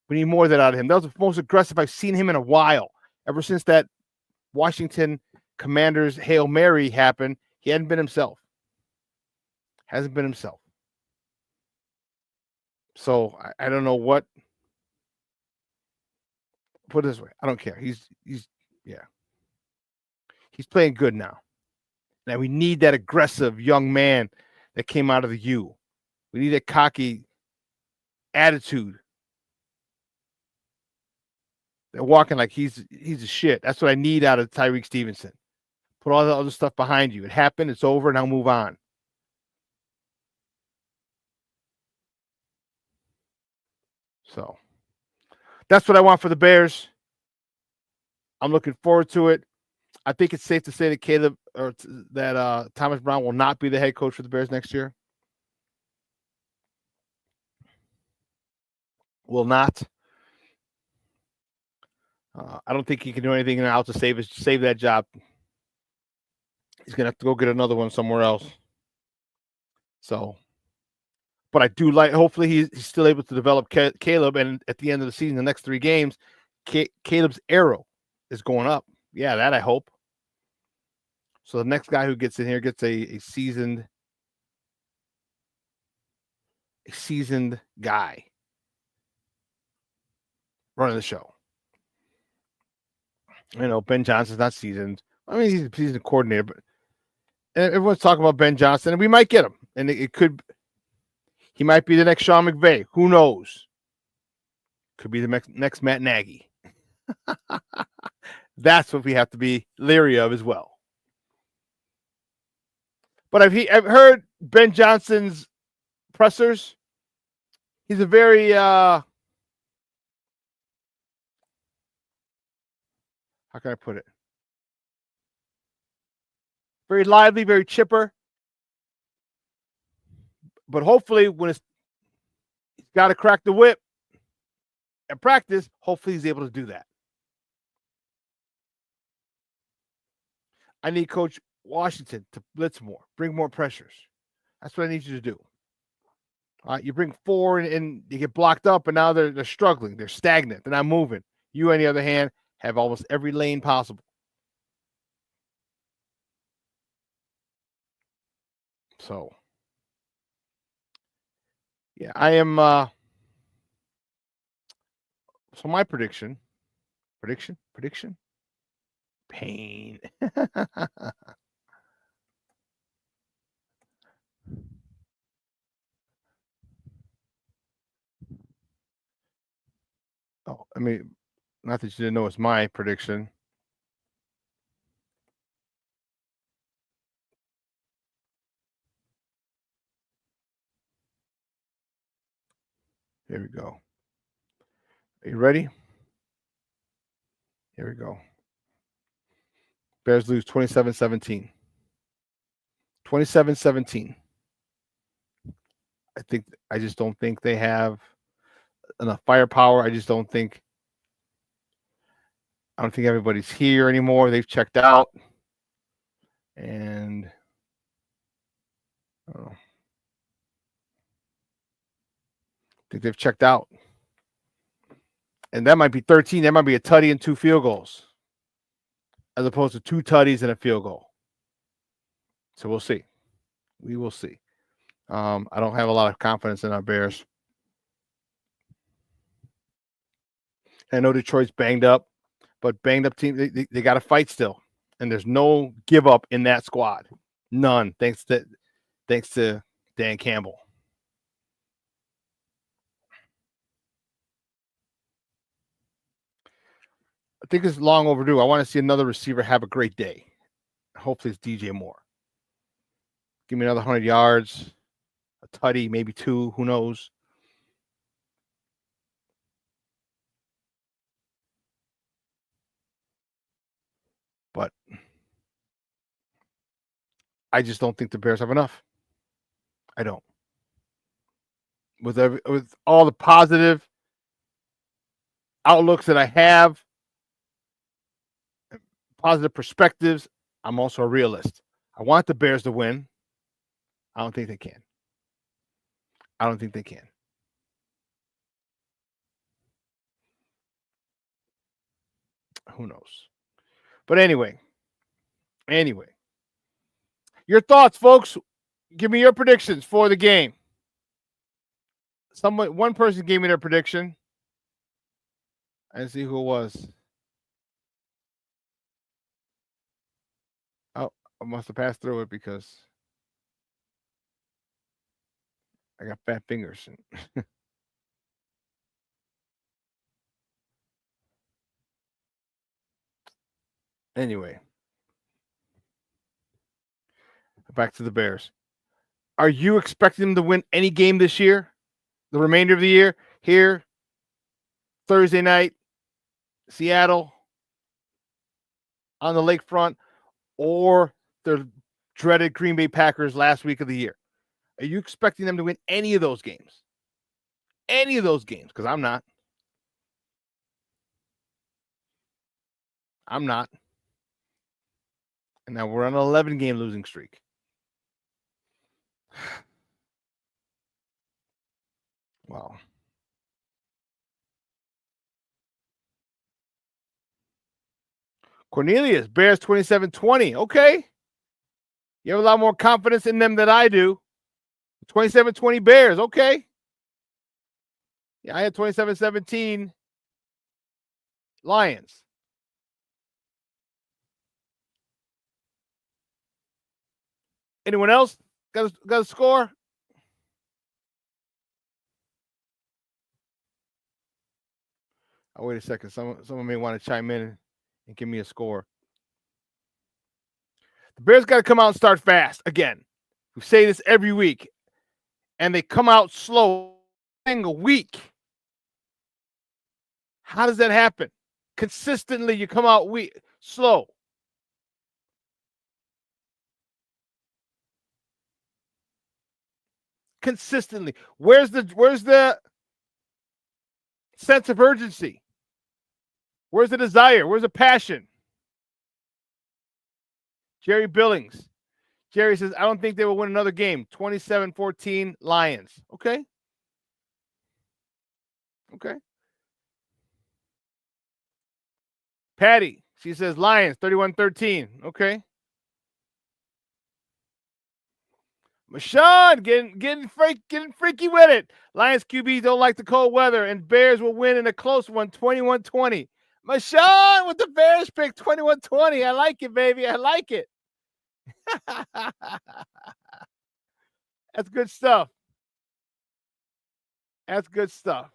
We need more of that out of him. That was the most aggressive I've seen him in a while. Ever since that Washington Commanders Hail Mary happened, he hadn't been himself. Hasn't been himself. So I don't know what. Put it this way. I don't care. He's playing good now. Now we need that aggressive young man that came out of the U. We need a cocky attitude. They're walking like he's a shit. That's what I need out of Tyreek Stevenson. Put all the other stuff behind you. It happened. It's over. Now move on. So that's what I want for the Bears. I'm looking forward to it. I think it's safe to say that Thomas Brown will not be the head coach for the Bears next year. Will not. I don't think he can do anything now to save that job. He's going to have to go get another one somewhere else. So, but I do like, hopefully he's still able to develop Caleb. And at the end of the season, the next 3 games, Caleb's arrow is going up. Yeah, that I hope. So the next guy who gets in here gets a seasoned guy running the show. You know, Ben Johnson's not seasoned. I mean, he's a seasoned coordinator, but everyone's talking about Ben Johnson, and we might get him. And he might be the next Sean McVay. Who knows? Could be the next Matt Nagy. That's what we have to be leery of as well. But I've heard Ben Johnson's pressers. He's a very how can I put it? Very lively, very chipper. But hopefully when he's got to crack the whip at practice, hopefully he's able to do that. I need Coach Washington to blitz more, bring more pressures. That's what I need you to do. All right, you bring 4 and you get blocked up, and now they're struggling. They're stagnant. They're not moving. You, on the other hand, have almost every lane possible. So, yeah, I am. So my prediction. Pain. Oh, I mean, not that you didn't know it's my prediction. Here we go. Are you ready? Here we go. Bears lose 27-17. 27-17. I just don't think they have enough firepower. I don't think everybody's here anymore. They've checked out. And I think they've checked out. And that might be 13. That might be a tutty and 2 field goals, as opposed to 2 tutties and a field goal. So we'll see. We will see. I don't have a lot of confidence in our Bears. I know Detroit's banged up, but banged up team, they got to fight still. And there's no give up in that squad. None, thanks to Dan Campbell. I think it's long overdue. I want to see another receiver have a great day. Hopefully it's DJ Moore. Give me another 100 yards, a tutty, maybe 2, who knows. But I just don't think the Bears have enough. I don't. With all the positive outlooks that I have, positive perspectives, I'm also a realist. I want the Bears to win. I don't think they can. Who knows? But anyway. Your thoughts, folks. Give me your predictions for the game. One person gave me their prediction. I didn't see who it was. Oh, I must have passed through it because I got fat fingers. Anyway, back to the Bears. Are you expecting them to win any game this year? The remainder of the year? Here, Thursday night, Seattle, on the lakefront, or the dreaded Green Bay Packers last week of the year? Are you expecting them to win any of those games? any of those games because I'm not. I'm not. And now we're on an 11-game losing streak. Wow. Cornelius, Bears 27-20. Okay. You have a lot more confidence in them than I do. 27-20 Bears. Okay. Yeah, I had 27-17 Lions. Anyone else got a score? Oh, wait a second. Someone may want to chime in and give me a score. The Bears got to come out and start fast again. We say this every week, and they come out slow a week. How does that happen? Consistently, you come out slow. Consistently. Where's the sense of urgency? Where's the desire? Where's the passion? Jerry Billings. Jerry says, I don't think they will win another game. 27-14 Lions. Okay. Okay. Patty, she says Lions 31-13. Okay. Shawn getting freaky with it. Lions QB don't like the cold weather, and Bears will win in a close one, 21-20. Shawn with the Bears pick, 21-20. I like it, baby. I like it. That's good stuff. That's good stuff.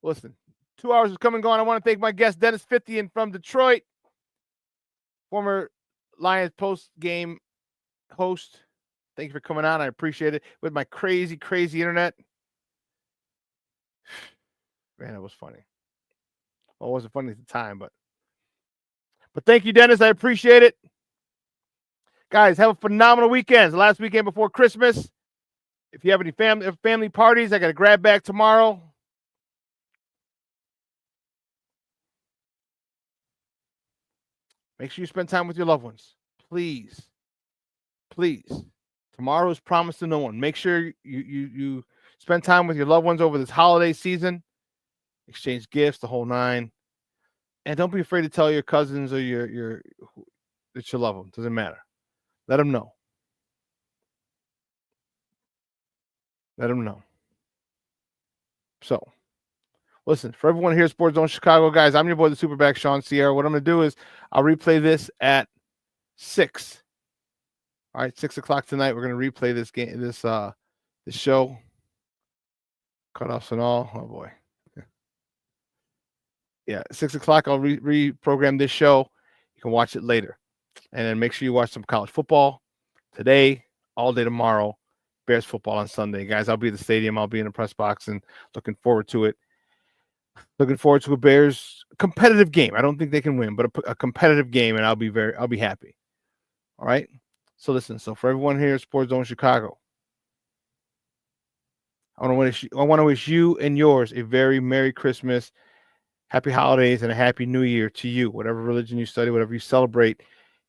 Listen, 2 hours is coming and going. I want to thank my guest, Dennis Fithian from Detroit, former Lions post-game host. Thank you for coming on. I appreciate it. With my crazy internet. Man, it was funny. Well, it wasn't funny at the time, but thank you, Dennis. I appreciate it. Guys, have a phenomenal weekend. It's the last weekend before Christmas. If you have any family parties, I got a grab bag tomorrow. Make sure you spend time with your loved ones. Please. Please. Tomorrow is promised to no one. Make sure you spend time with your loved ones over this holiday season. Exchange gifts, the whole nine. And don't be afraid to tell your cousins or that you love them. Doesn't matter. Let them know. Let them know. So, listen, for everyone here at Sports Zone Chicago, guys, I'm your boy, the Superback, Shawn Sierra. What I'm going to do is I'll replay this at 6. All right, 6 o'clock tonight. We're going to replay this game, this show. Cutoffs and all. Oh, boy. Yeah, 6 o'clock, I'll reprogram this show. You can watch it later. And then make sure you watch some college football today, all day tomorrow. Bears football on Sunday. Guys, I'll be at the stadium. I'll be in the press box and looking forward to it. Looking forward to a Bears competitive game. I don't think they can win, but a competitive game, and I'll be happy. All right? So listen, for everyone here at Sports Zone Chicago, I want to wish you and yours a very Merry Christmas, Happy Holidays, and a Happy New Year to you. Whatever religion you study, whatever you celebrate,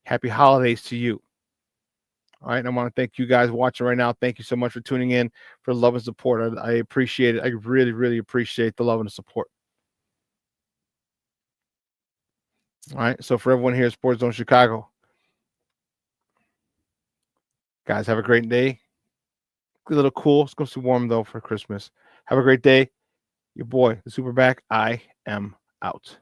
Happy Holidays to you. All right, and I want to thank you guys watching right now. Thank you so much for tuning in, for love and support. I appreciate it. I really, really appreciate the love and the support. All right, so for everyone here at Sports Zone Chicago, guys, have a great day. A little cool. It's going to be warm, though, for Christmas. Have a great day. Your boy, the Superback. I am out.